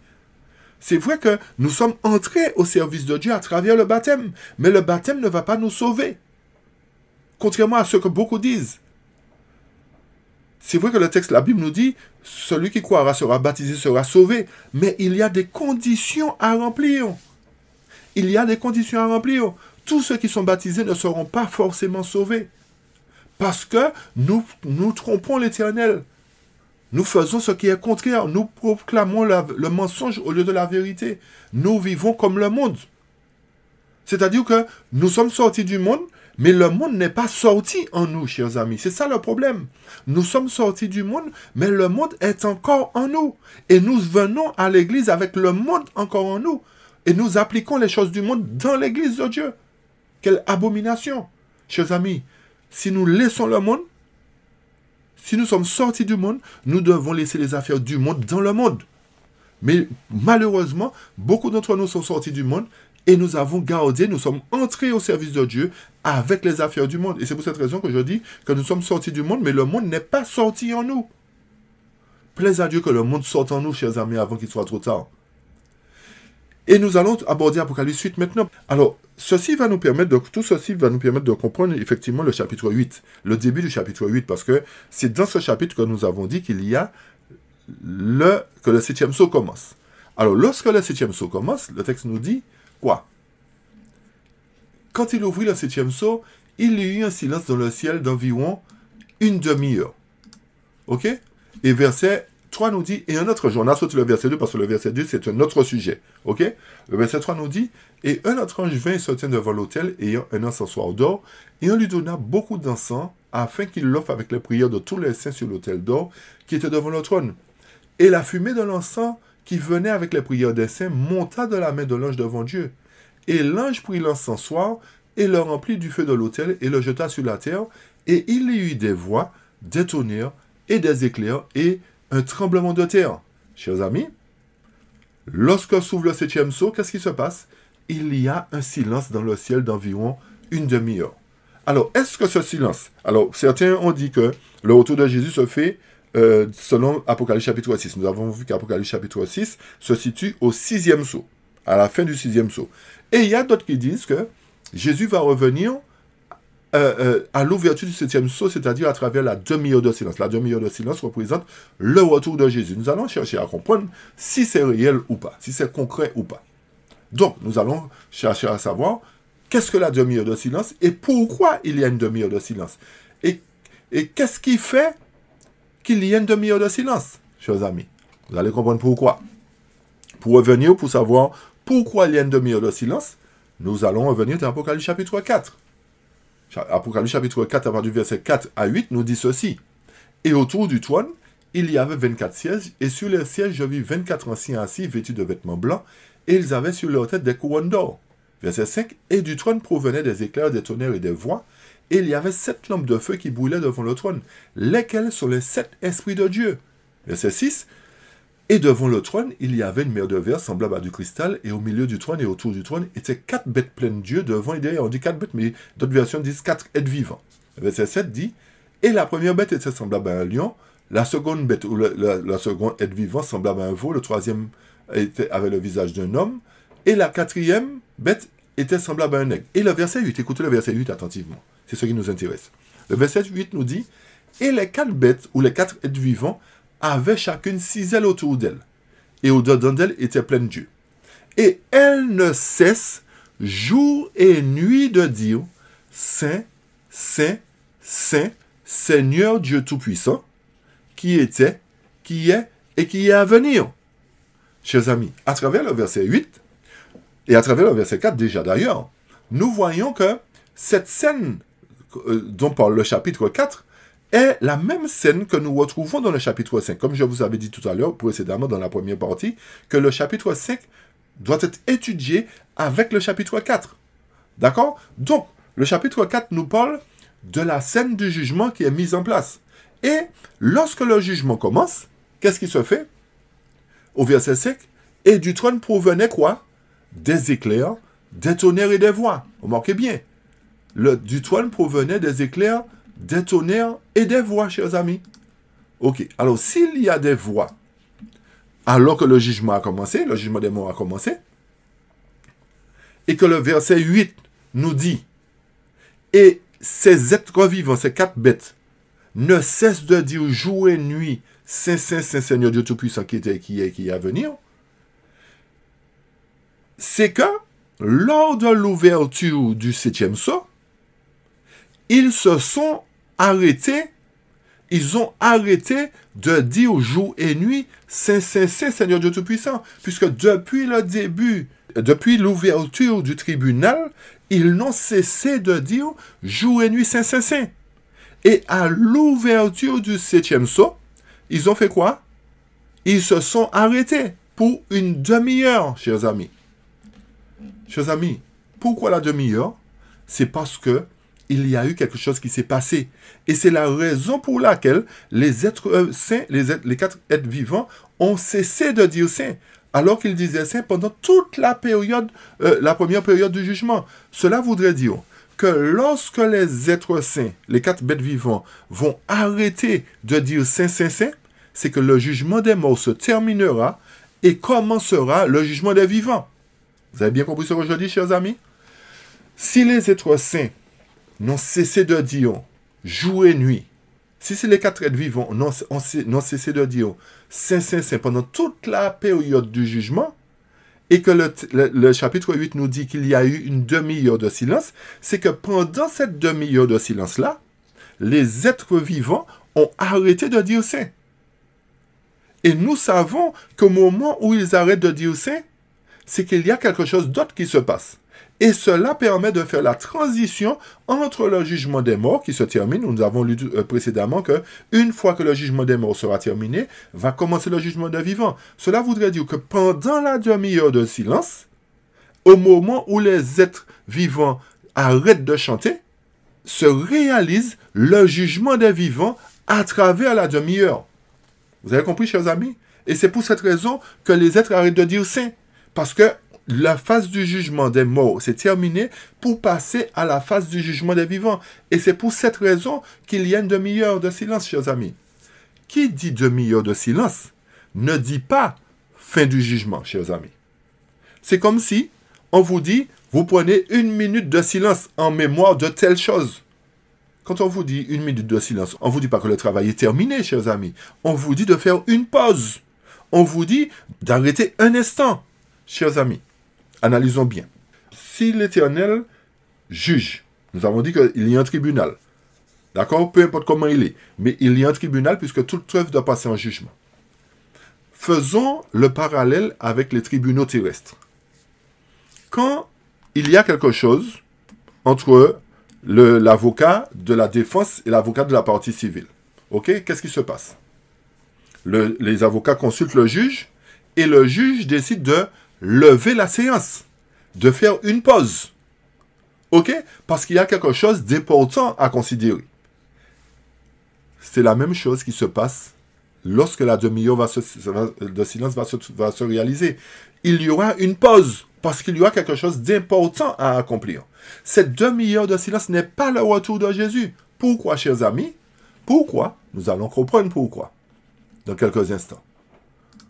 C'est vrai que nous sommes entrés au service de Dieu à travers le baptême, mais le baptême ne va pas nous sauver. Contrairement à ce que beaucoup disent. C'est vrai que le texte, la Bible nous dit, celui qui croira sera baptisé, sera sauvé. Mais il y a des conditions à remplir. Il y a des conditions à remplir. Tous ceux qui sont baptisés ne seront pas forcément sauvés. Parce que nous trompons l'Éternel. Nous faisons ce qui est contraire. Nous proclamons le mensonge au lieu de la vérité. Nous vivons comme le monde. C'est-à-dire que nous sommes sortis du monde, mais le monde n'est pas sorti en nous, chers amis. C'est ça le problème. Nous sommes sortis du monde, mais le monde est encore en nous. Et nous venons à l'église avec le monde encore en nous. Et nous appliquons les choses du monde dans l'église de Dieu. Quelle abomination. Chers amis, si nous laissons le monde, si nous sommes sortis du monde, nous devons laisser les affaires du monde dans le monde. Mais malheureusement, beaucoup d'entre nous sont sortis du monde et nous avons gardé, nous sommes entrés au service de Dieu avec les affaires du monde. Et c'est pour cette raison que je dis que nous sommes sortis du monde, mais le monde n'est pas sorti en nous. Plaise à Dieu que le monde sorte en nous, chers amis, avant qu'il soit trop tard. Et nous allons aborder Apocalypse 8 maintenant. Alors, tout ceci va nous permettre de comprendre effectivement le chapitre 8, le début du chapitre 8, parce que c'est dans ce chapitre que nous avons dit qu'il y a que le 7e sceau commence. Alors, lorsque le 7e sceau commence, le texte nous dit quoi? Quand il ouvrit le 7e sceau, il y eut un silence dans le ciel d'environ une demi-heure. OK? Et verset 3 nous dit, et un autre jour, on a sauté le verset 2 parce que le verset 2 c'est un autre sujet. OK? Le verset 3 nous dit, et un autre ange vint et se tint devant l'autel ayant un encensoir d'or, et on lui donna beaucoup d'encens afin qu'il l'offre avec les prières de tous les saints sur l'autel d'or qui était devant le trône. Et la fumée de l'encens qui venait avec les prières des saints monta de la main de l'ange devant Dieu. Et l'ange prit l'encensoir et le remplit du feu de l'autel et le jeta sur la terre, et il y eut des voix, des tonnerres et des éclairs et un tremblement de terre. Chers amis, lorsque s'ouvre le 7e sceau, qu'est-ce qui se passe? Il y a un silence dans le ciel d'environ une demi-heure. Alors, est-ce que ce silence... Alors, certains ont dit que le retour de Jésus se fait selon Apocalypse chapitre 6. Nous avons vu qu'Apocalypse chapitre 6 se situe au 6e sceau, à la fin du 6e sceau. Et il y a d'autres qui disent que Jésus va revenir à l'ouverture du 7e sceau, c'est-à-dire à travers la demi-heure de silence. La demi-heure de silence représente le retour de Jésus. Nous allons chercher à comprendre si c'est réel ou pas, si c'est concret ou pas. Donc, nous allons chercher à savoir qu'est-ce que la demi-heure de silence et pourquoi il y a une demi-heure de silence. Et qu'est-ce qui fait qu'il y ait une demi-heure de silence, chers amis? Vous allez comprendre pourquoi. Pour revenir, pour savoir pourquoi il y a une demi-heure de silence, nous allons revenir dans Apocalypse chapitre 4. Apocalypse chapitre 4, à partir du verset 4 à 8, nous dit ceci. Et autour du trône, il y avait 24 sièges, et sur les sièges, je vis 24 anciens assis, vêtus de vêtements blancs, et ils avaient sur leur tête des couronnes d'or. Verset 5. Et du trône provenaient des éclairs, des tonnerres et des voix, et il y avait 7 lampes de feu qui brûlaient devant le trône, lesquelles sont les 7 esprits de Dieu. Verset 6. Et devant le trône, il y avait une mer de verre semblable à du cristal, et au milieu du trône et autour du trône étaient 4 bêtes pleines d'yeux devant et derrière. On dit 4 bêtes, mais d'autres versions disent 4 êtres vivants. Verset 7 dit, et la première bête était semblable à un lion, la seconde bête, ou la seconde être vivant semblable à un veau, le troisième avait le visage d'un homme, et la quatrième bête était semblable à un aigle. Et le verset 8, écoutez le verset 8 attentivement, c'est ce qui nous intéresse. Le verset 8 nous dit, « Et les 4 bêtes, ou les 4 êtres vivants, avaient chacune 6 ailes autour d'elle, et au-dedans d'elle étaient pleines d'yeux. Et elles ne cessent jour et nuit de dire, Saint, Saint, Saint, Seigneur Dieu Tout-Puissant, qui était, qui est et qui est à venir. » Chers amis, à travers le verset 8, et à travers le verset 4 déjà d'ailleurs, nous voyons que cette scène dont parle le chapitre 4 est la même scène que nous retrouvons dans le chapitre 5. Comme je vous avais dit tout à l'heure, précédemment dans la première partie, que le chapitre 5 doit être étudié avec le chapitre 4. D'accord? Donc, le chapitre 4 nous parle de la scène du jugement qui est mise en place. Et lorsque le jugement commence, qu'est-ce qui se fait? Au verset 5, et du trône provenaient quoi? Des éclairs, des tonnerres et des voix. Remarquez bien, du trône provenaient des éclairs, des tonnerres et des voix, chers amis. Ok, alors s'il y a des voix, alors que le jugement a commencé, le jugement des morts a commencé, et que le verset 8 nous dit, et ces êtres vivants, ces 4 bêtes, ne cessent de dire jour et nuit, Saint, Saint, Saint, Seigneur Dieu Tout-Puissant qui était, qui est à venir, c'est que lors de l'ouverture du 7e sceau, ils se sont arrêtés, ils ont arrêté de dire jour et nuit, Saint, Saint, Saint, Seigneur Dieu Tout-Puissant, puisque depuis le début, depuis l'ouverture du tribunal, ils n'ont cessé de dire jour et nuit, Saint, Saint, Saint. Et à l'ouverture du 7e sceau, ils ont fait quoi? Ils se sont arrêtés pour une demi-heure, chers amis. Chers amis, pourquoi la demi-heure? C'est parce que il y a eu quelque chose qui s'est passé. Et c'est la raison pour laquelle les êtres saints, les 4 êtres vivants, ont cessé de dire saint, alors qu'ils disaient saint pendant toute la période, la première période du jugement. Cela voudrait dire que lorsque les êtres saints, les 4 bêtes vivants, vont arrêter de dire saint, saint, saint, c'est que le jugement des morts se terminera et commencera le jugement des vivants. Vous avez bien compris ce que je dis, chers amis? Si les êtres saints n'ont cessé de dire jour et nuit, si c'est les 4 êtres vivants n'ont cessé de dire Saint, Saint, Saint pendant toute la période du jugement, et que le chapitre 8 nous dit qu'il y a eu une demi-heure de silence, c'est que pendant cette demi-heure de silence-là, les êtres vivants ont arrêté de dire Saint. Et nous savons qu'au moment où ils arrêtent de dire Saint, c'est qu'il y a quelque chose d'autre qui se passe. Et cela permet de faire la transition entre le jugement des morts qui se termine. Nous avons lu précédemment que une fois que le jugement des morts sera terminé, va commencer le jugement des vivants. Cela voudrait dire que pendant la demi-heure de silence, au moment où les êtres vivants arrêtent de chanter, se réalise le jugement des vivants à travers la demi-heure. Vous avez compris, chers amis? Et c'est pour cette raison que les êtres arrêtent de dire saint. Parce que la phase du jugement des morts s'est terminée pour passer à la phase du jugement des vivants. Et c'est pour cette raison qu'il y a une demi-heure de silence, chers amis. Qui dit demi-heure de silence ne dit pas fin du jugement, chers amis. C'est comme si on vous dit, vous prenez 1 minute de silence en mémoire de telle chose. Quand on vous dit 1 minute de silence, on ne vous dit pas que le travail est terminé, chers amis. On vous dit de faire une pause. On vous dit d'arrêter un instant. Chers amis, analysons bien. Si l'Éternel juge, nous avons dit qu'il y a un tribunal. D'accord? Peu importe comment il est. Mais il y a un tribunal puisque toute œuvre doit passer en jugement. Faisons le parallèle avec les tribunaux terrestres. Quand il y a quelque chose entre l'avocat de la défense et l'avocat de la partie civile, ok? Qu'est-ce qui se passe? Les avocats consultent le juge et le juge décide de lever la séance, de faire une pause. OK? Parce qu'il y a quelque chose d'important à considérer. C'est la même chose qui se passe lorsque la demi-heure de silence va se réaliser. Il y aura une pause parce qu'il y aura quelque chose d'important à accomplir. Cette demi-heure de silence n'est pas le retour de Jésus. Pourquoi, chers amis? Pourquoi? Nous allons comprendre pourquoi. dans quelques instants.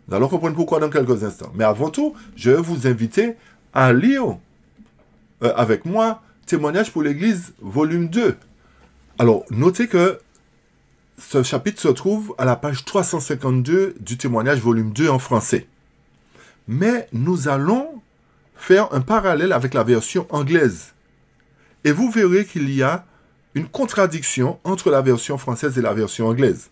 Nous allons comprendre pourquoi dans quelques instants. Mais avant tout, je vais vous inviter à lire avec moi Témoignage pour l'Église, volume 2. Alors, notez que ce chapitre se trouve à la page 352 du Témoignage, volume 2 en français. Mais nous allons faire un parallèle avec la version anglaise. Et vous verrez qu'il y a une contradiction entre la version française et la version anglaise.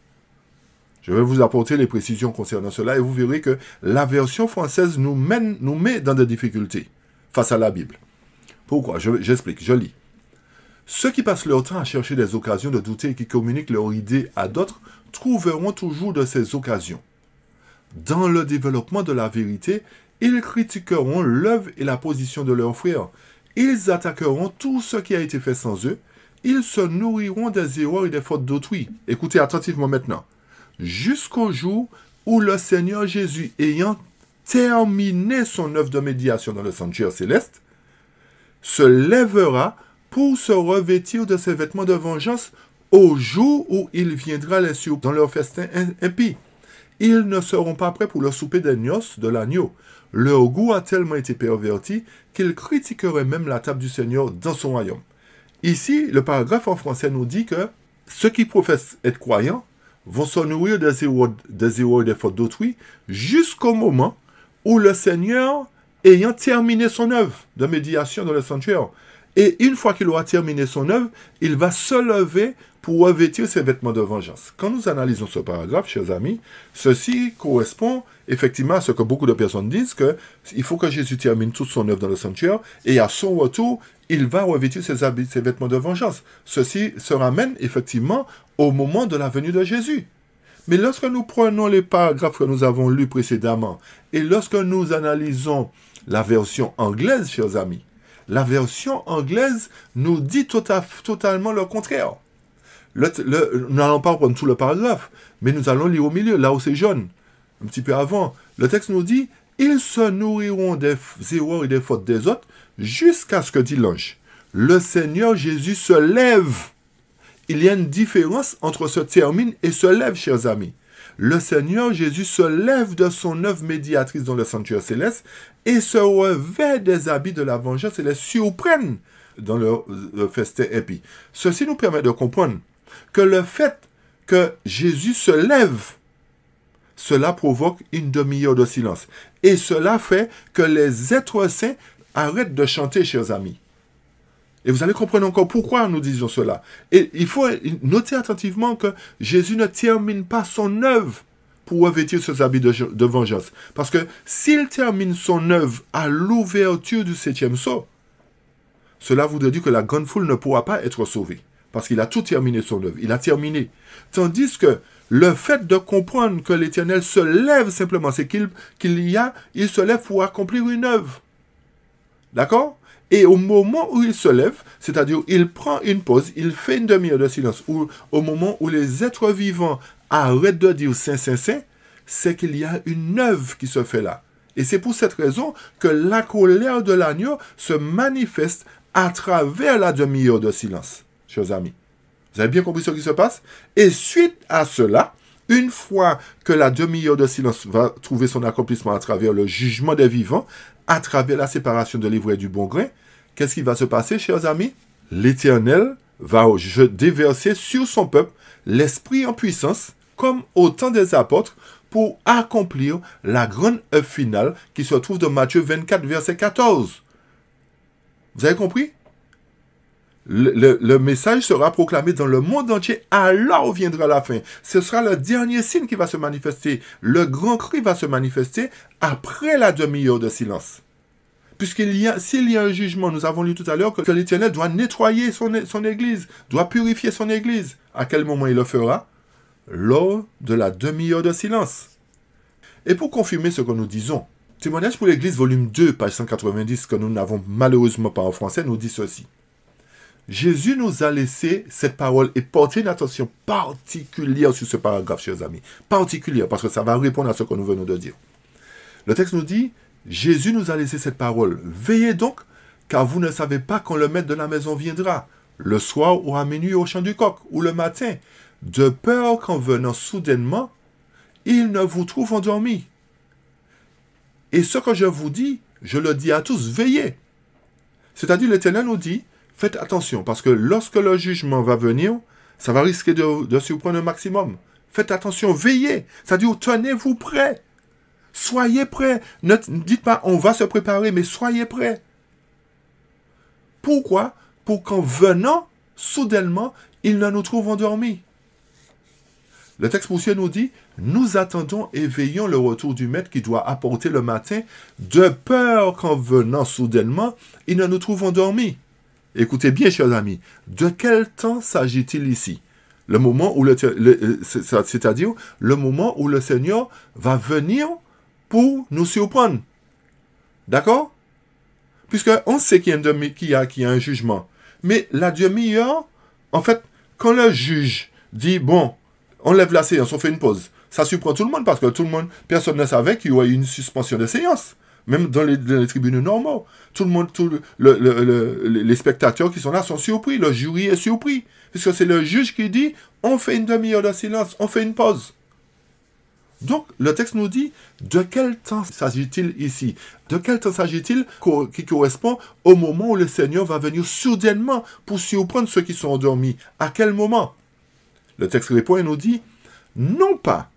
Je vais vous apporter les précisions concernant cela et vous verrez que la version française nous met dans des difficultés face à la Bible. Pourquoi? J'explique, je lis. Ceux qui passent leur temps à chercher des occasions de douter et qui communiquent leur idée à d'autres trouveront toujours de ces occasions. Dans le développement de la vérité, ils critiqueront l'œuvre et la position de leurs frères. Ils attaqueront tout ce qui a été fait sans eux. Ils se nourriront des erreurs et des fautes d'autrui. Écoutez attentivement maintenant. Jusqu'au jour où le Seigneur Jésus, ayant terminé son œuvre de médiation dans le sanctuaire céleste, se lèvera pour se revêtir de ses vêtements de vengeance au jour où il viendra les surprendre dans leur festin impie. Ils ne seront pas prêts pour le souper des noces de l'agneau. Leur goût a tellement été perverti qu'ils critiqueraient même la table du Seigneur dans son royaume. Ici, le paragraphe en français nous dit que ceux qui professent être croyants vont se nourrir des erreurs et des fautes d'autrui jusqu'au moment où le Seigneur, ayant terminé son œuvre de médiation dans le sanctuaire, et une fois qu'il aura terminé son œuvre, il va se lever pour revêtir ses vêtements de vengeance. Quand nous analysons ce paragraphe, chers amis, ceci correspond effectivement à ce que beaucoup de personnes disent, qu'il faut que Jésus termine toute son œuvre dans le sanctuaire, et à son retour, il va revêtir ses vêtements de vengeance. Ceci se ramène effectivement au moment de la venue de Jésus. Mais lorsque nous prenons les paragraphes que nous avons lus précédemment, et lorsque nous analysons la version anglaise, chers amis, la version anglaise nous dit totalement le contraire. Nous n'allons pas prendre tout le paragraphe, mais nous allons lire au milieu, là où c'est jaune, un petit peu avant. Le texte nous dit « Ils se nourriront des erreurs et des fautes des autres jusqu'à ce que dit l'ange. Le Seigneur Jésus se lève. » Il y a une différence entre se termine et se lève, chers amis. Le Seigneur Jésus se lève de son œuvre médiatrice dans le sanctuaire céleste et se revêt des habits de la vengeance et les surprennent dans le festin impie. Ceci nous permet de comprendre que le fait que Jésus se lève, cela provoque une demi-heure de silence. Et cela fait que les êtres saints arrêtent de chanter, chers amis. Et vous allez comprendre encore pourquoi nous disons cela. Et il faut noter attentivement que Jésus ne termine pas son œuvre pour revêtir ses habits de vengeance. Parce que s'il termine son œuvre à l'ouverture du 7e sceau, cela voudrait dire que la grande foule ne pourra pas être sauvée. Parce qu'il a tout terminé son œuvre. Il a terminé. Tandis que le fait de comprendre que l'Éternel se lève simplement, c'est qu'il se lève pour accomplir une œuvre. D'accord? Et au moment où il se lève, c'est-à-dire il prend une pause, il fait une demi-heure de silence, ou au moment où les êtres vivants arrêtent de dire Saint, Saint, Saint, c'est qu'il y a une œuvre qui se fait là. Et c'est pour cette raison que la colère de l'agneau se manifeste à travers la demi-heure de silence, chers amis. Vous avez bien compris ce qui se passe? Et suite à cela, une fois que la demi-heure de silence va trouver son accomplissement à travers le jugement des vivants, à travers la séparation de l'ivraie du bon grain, qu'est-ce qui va se passer, chers amis? L'Éternel va déverser sur son peuple l'Esprit en puissance, comme au temps des apôtres, pour accomplir la grande œuvre finale qui se trouve dans Matthieu 24, verset 14. Vous avez compris? Le message sera proclamé dans le monde entier, alors viendra la fin. Ce sera le dernier signe qui va se manifester. Le grand cri va se manifester après la demi-heure de silence. S'il y a un jugement, nous avons lu tout à l'heure que l'Éternel doit nettoyer son Église, doit purifier son Église. À quel moment il le fera? Lors de la demi-heure de silence. Et pour confirmer ce que nous disons, Témoignage pour l'Église, volume 2, page 190, que nous n'avons malheureusement pas en français, nous dit ceci. Jésus nous a laissé cette parole et porter une attention particulière sur ce paragraphe, chers amis. Particulière, parce que ça va répondre à ce que nous venons de dire. Le texte nous dit, Jésus nous a laissé cette parole. Veillez donc, car vous ne savez pas quand le maître de la maison viendra, le soir ou à minuit au chant du coq, ou le matin, de peur qu'en venant soudainement, ils ne vous trouvent endormis. Et ce que je vous dis, je le dis à tous, veillez. C'est-à-dire, l'Éternel nous dit, faites attention, parce que lorsque le jugement va venir, ça va risquer de surprendre un maximum. Faites attention, veillez. C'est-à-dire, tenez-vous prêts. Soyez prêts. Ne dites pas, on va se préparer, mais soyez prêts. Pourquoi? Pour qu'en venant, soudainement, il ne nous trouve endormis. Le texte poursuit nous dit, nous attendons et veillons le retour du maître qui doit apporter le matin, de peur qu'en venant soudainement, il ne nous trouve endormis. Écoutez bien, chers amis, de quel temps s'agit-il ici? Le moment où c'est-à-dire le moment où le Seigneur va venir pour nous surprendre. D'accord? Puisqu'on sait qu'il y a un jugement. Mais la demi-heure, en fait, quand le juge dit, bon, on lève la séance, on fait une pause, ça surprend tout le monde parce que personne ne savait qu'il y aurait eu une suspension de séance. Même dans les tribunaux normaux. Tout le monde, les spectateurs qui sont là sont surpris. Le jury est surpris. Puisque c'est le juge qui dit, on fait une demi-heure de silence, on fait une pause. Donc, le texte nous dit, de quel temps s'agit-il ici? De quel temps s'agit-il qui correspond au moment où le Seigneur va venir soudainement pour surprendre ceux qui sont endormis? À quel moment? Le texte répond et nous dit, non pas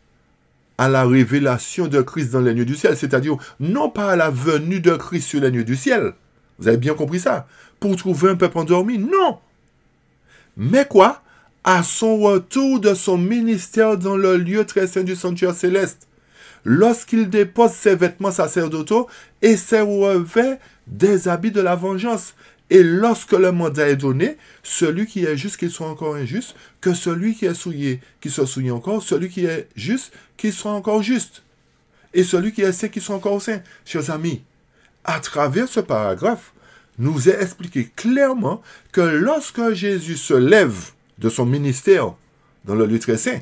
à la révélation de Christ dans les nuées du ciel, c'est-à-dire non pas à la venue de Christ sur les nuées du ciel. Vous avez bien compris ça? Pour trouver un peuple endormi? Non! Mais quoi? À son retour de son ministère dans le lieu très saint du sanctuaire céleste, lorsqu'il dépose ses vêtements sacerdotaux et ses revêt des habits de la vengeance. Et lorsque le mandat est donné, celui qui est juste, qu'il soit encore injuste, que celui qui est souillé, qu'il soit souillé encore, celui qui est juste, qu'il soit encore juste. Et celui qui est saint, qu'il soit encore saint. Chers amis, à travers ce paragraphe, nous est expliqué clairement que lorsque Jésus se lève de son ministère dans le lieu très saint,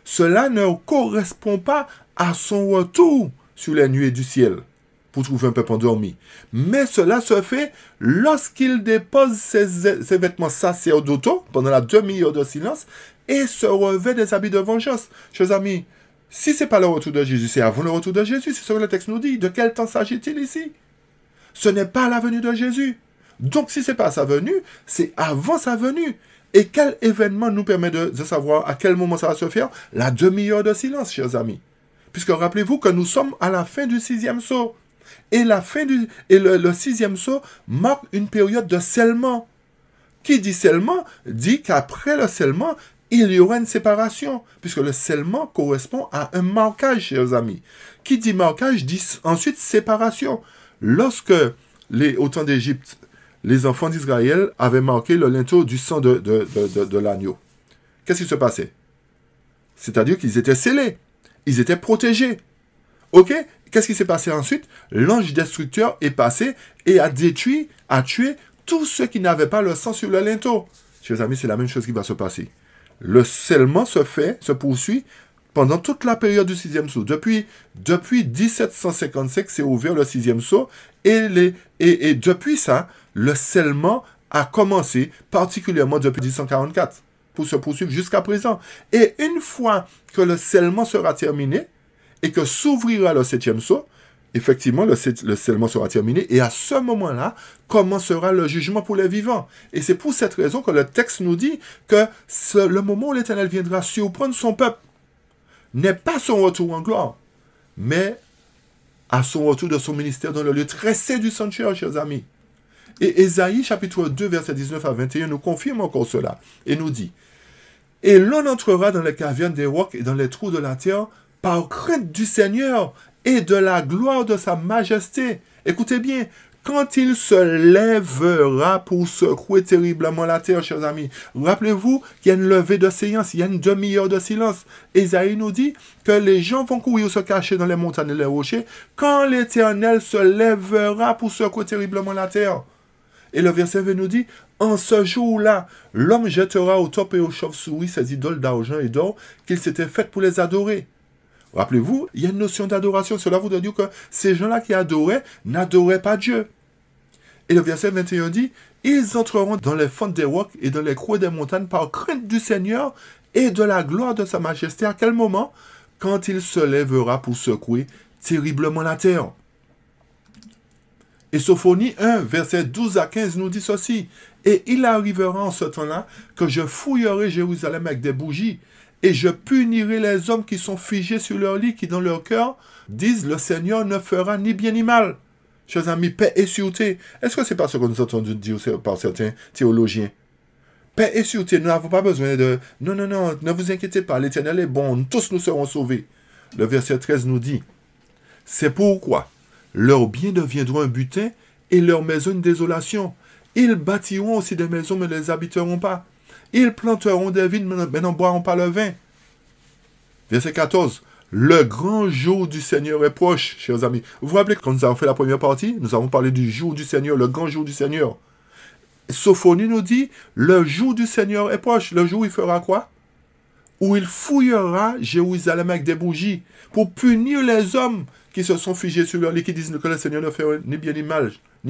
cela ne correspond pas à son retour sur les nuées du ciel pour trouver un peuple endormi. Mais cela se fait lorsqu'il dépose ses vêtements sacerdotaux pendant la demi-heure de silence et se revêt des habits de vengeance. Chers amis, si ce n'est pas le retour de Jésus, c'est avant le retour de Jésus, c'est ce que le texte nous dit. De quel temps s'agit-il ici? Ce n'est pas la venue de Jésus. Donc si ce n'est pas sa venue, c'est avant sa venue. Et quel événement nous permet de savoir à quel moment ça va se faire? La demi-heure de silence, chers amis. Puisque rappelez-vous que nous sommes à la fin du 6e sceau. Et le 6e sceau marque une période de scellement. Qui dit scellement dit qu'après le scellement, il y aura une séparation. Puisque le scellement correspond à un marquage, chers amis. Qui dit marquage dit ensuite séparation. Lorsque, au temps d'Égypte, les enfants d'Israël avaient marqué le linteau du sang de l'agneau, qu'est-ce qui se passait? C'est-à-dire qu'ils étaient scellés. Ils étaient protégés. Ok? Qu'est-ce qui s'est passé ensuite? L'ange destructeur est passé et a tué tous ceux qui n'avaient pas le sang sur le linteau. Chers amis, c'est la même chose qui va se passer. Le scellement se poursuit pendant toute la période du 6e sceau. Depuis 1755, c'est ouvert le 6e sceau. Et depuis ça, le scellement a commencé, particulièrement depuis 1844, pour se poursuivre jusqu'à présent. Et une fois que le scellement sera terminé, et que s'ouvrira le 7e sceau, effectivement, le scellement sera terminé, et à ce moment-là, commencera le jugement pour les vivants. Et c'est pour cette raison que le texte nous dit que le moment où l'Éternel viendra surprendre son peuple n'est pas son retour en gloire, mais à son retour de son ministère dans le lieu très saint du sanctuaire, chers amis. Et Ésaïe, chapitre 2, versets 19 à 21, nous confirme encore cela, et nous dit, « Et l'on entrera dans les cavernes des rocs et dans les trous de la terre, par crainte du Seigneur et de la gloire de sa majesté. » Écoutez bien, quand il se lèvera pour secouer terriblement la terre, chers amis. Rappelez-vous qu'il y a une levée de séance, il y a une demi-heure de silence. Ésaïe nous dit que les gens vont courir se cacher dans les montagnes et les rochers quand l'Éternel se lèvera pour secouer terriblement la terre. Et le verset nous dit, en ce jour-là, l'homme jettera au top et aux chauves-souris ses idoles d'argent et d'or qu'il s'était faites pour les adorer. Rappelez-vous, il y a une notion d'adoration. Cela voudrait dire que ces gens-là qui adoraient n'adoraient pas Dieu. Et le verset 21 dit, ils entreront dans les fentes des rocs et dans les creux des montagnes par crainte du Seigneur et de la gloire de sa majesté. À quel moment? quand il se lèvera pour secouer terriblement la terre. Et Sophonie 1, versets 12 à 15 nous dit ceci. Et il arrivera en ce temps-là que je fouillerai Jérusalem avec des bougies et je punirai les hommes qui sont figés sur leur lit, qui dans leur cœur disent le Seigneur ne fera ni bien ni mal. Chers amis, paix et sûreté. Est-ce que c'est pas ce que nous entendons dire par certains théologiens? Paix et sûreté, nous n'avons pas besoin de... Non, ne vous inquiétez pas, l'Éternel est bon, tous nous serons sauvés. Le verset 13 nous dit, c'est pourquoi leurs biens deviendront un butin et leurs maisons une désolation. Ils bâtiront aussi des maisons, mais ne les habiteront pas. Ils planteront des vignes, mais n'en boiront pas le vin. Verset 14. Le grand jour du Seigneur est proche, chers amis. Vous vous rappelez, quand nous avons fait la première partie, nous avons parlé du jour du Seigneur, le grand jour du Seigneur. Sophonie nous dit, le jour du Seigneur est proche. Le jour où il fera quoi? Où il fouillera Jérusalem avec des bougies pour punir les hommes qui se sont figés sur leur lit, qui disent que le Seigneur ne fait ni bien ni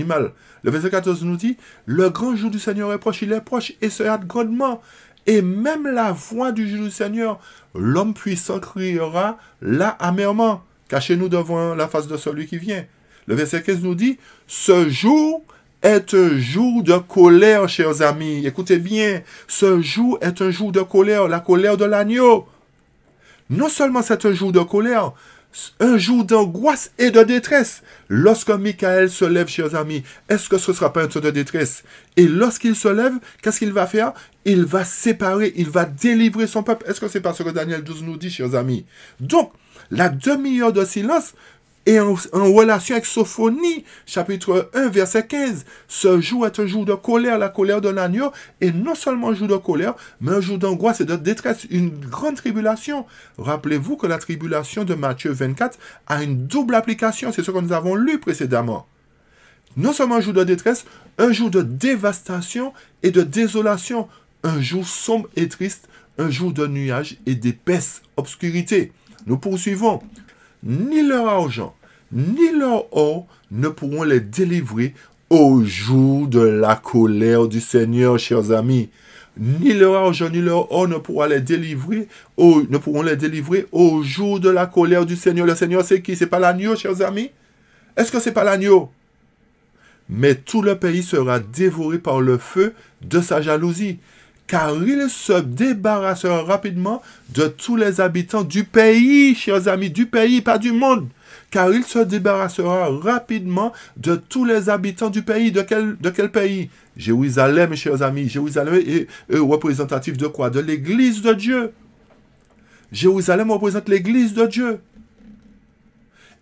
mal. Le verset 14 nous dit, le grand jour du Seigneur est proche, il est proche et se hâte grandement. Et même la voix du jour du Seigneur, l'homme puissant criera là amèrement. Cachez-nous devant la face de celui qui vient. Le verset 15 nous dit, ce jour est un jour de colère, chers amis. Écoutez bien, ce jour est un jour de colère, la colère de l'agneau. Non seulement c'est un jour de colère, un jour d'angoisse et de détresse. Lorsque Michael se lève, chers amis, est-ce que ce ne sera pas un temps de détresse? Et lorsqu'il se lève, qu'est-ce qu'il va faire? Il va séparer, il va délivrer son peuple. Est-ce que c'est pas ce que Daniel 12 nous dit, chers amis? Donc, la demi-heure de silence est en relation avec Sophonie, chapitre 1, verset 15. Ce jour est un jour de colère, la colère de l'agneau, et non seulement un jour de colère, mais un jour d'angoisse et de détresse, une grande tribulation. Rappelez-vous que la tribulation de Matthieu 24 a une double application, c'est ce que nous avons lu précédemment. Non seulement un jour de détresse, un jour de dévastation et de désolation, un jour sombre et triste, un jour de nuages et d'épaisse obscurité. Nous poursuivons. Ni leur argent, ni leur or ne pourront les délivrer au jour de la colère du Seigneur, chers amis. Ni leur argent, ni leur or ne pourront les délivrer au jour de la colère du Seigneur. Le Seigneur, c'est qui? C'est pas l'agneau, chers amis? Est-ce que c'est pas l'agneau? Mais tout le pays sera dévoré par le feu de sa jalousie, car il se débarrassera rapidement de tous les habitants du pays, chers amis, du pays, pas du monde. Car il se débarrassera rapidement de tous les habitants du pays. De quel pays? Jérusalem, chers amis. Jérusalem est représentatif de quoi? De l'église de Dieu. Jérusalem représente l'église de Dieu.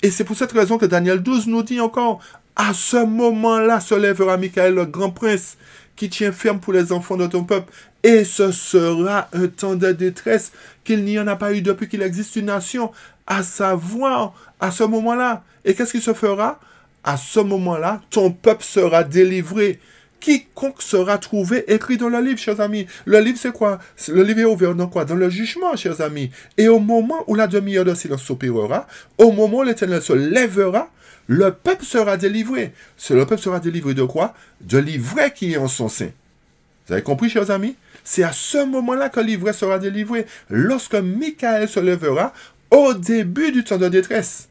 Et c'est pour cette raison que Daniel 12 nous dit encore, à ce moment-là se lèvera Michael, le grand prince, qui tient ferme pour les enfants de ton peuple. Et ce sera un temps de détresse qu'il n'y en a pas eu depuis qu'il existe une nation, à savoir, à ce moment-là. Et qu'est-ce qui se fera? À ce moment-là, ton peuple sera délivré. Quiconque sera trouvé écrit dans le livre, chers amis. Le livre, c'est quoi? Le livre est ouvert dans quoi? Dans le jugement, chers amis. Et au moment où la demi-heure de silence s'opérera, au moment où l'Éternel se lèvera, le peuple sera délivré. Le peuple sera délivré de quoi? De l'ivraie qui est en son sein. Vous avez compris, chers amis? C'est à ce moment-là que l'ivraie sera délivré. Lorsque Michael se lèvera au début du temps de détresse.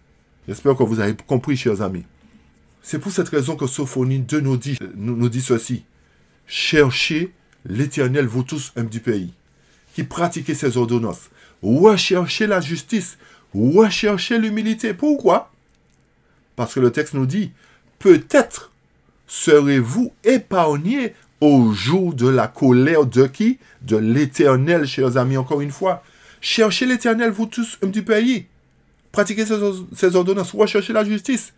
J'espère que vous avez compris, chers amis. C'est pour cette raison que Sophonie 2 nous dit ceci. Cherchez l'Éternel, vous tous, hommes du pays, qui pratiquez ses ordonnances. Recherchez la justice. Recherchez l'humilité. Pourquoi? Parce que le texte nous dit, peut-être serez-vous épargnés au jour de la colère de qui? De l'Éternel, chers amis, encore une fois. Cherchez l'Éternel, vous tous, hommes du pays. Pratiquez ses ordonnances, recherchez la justice.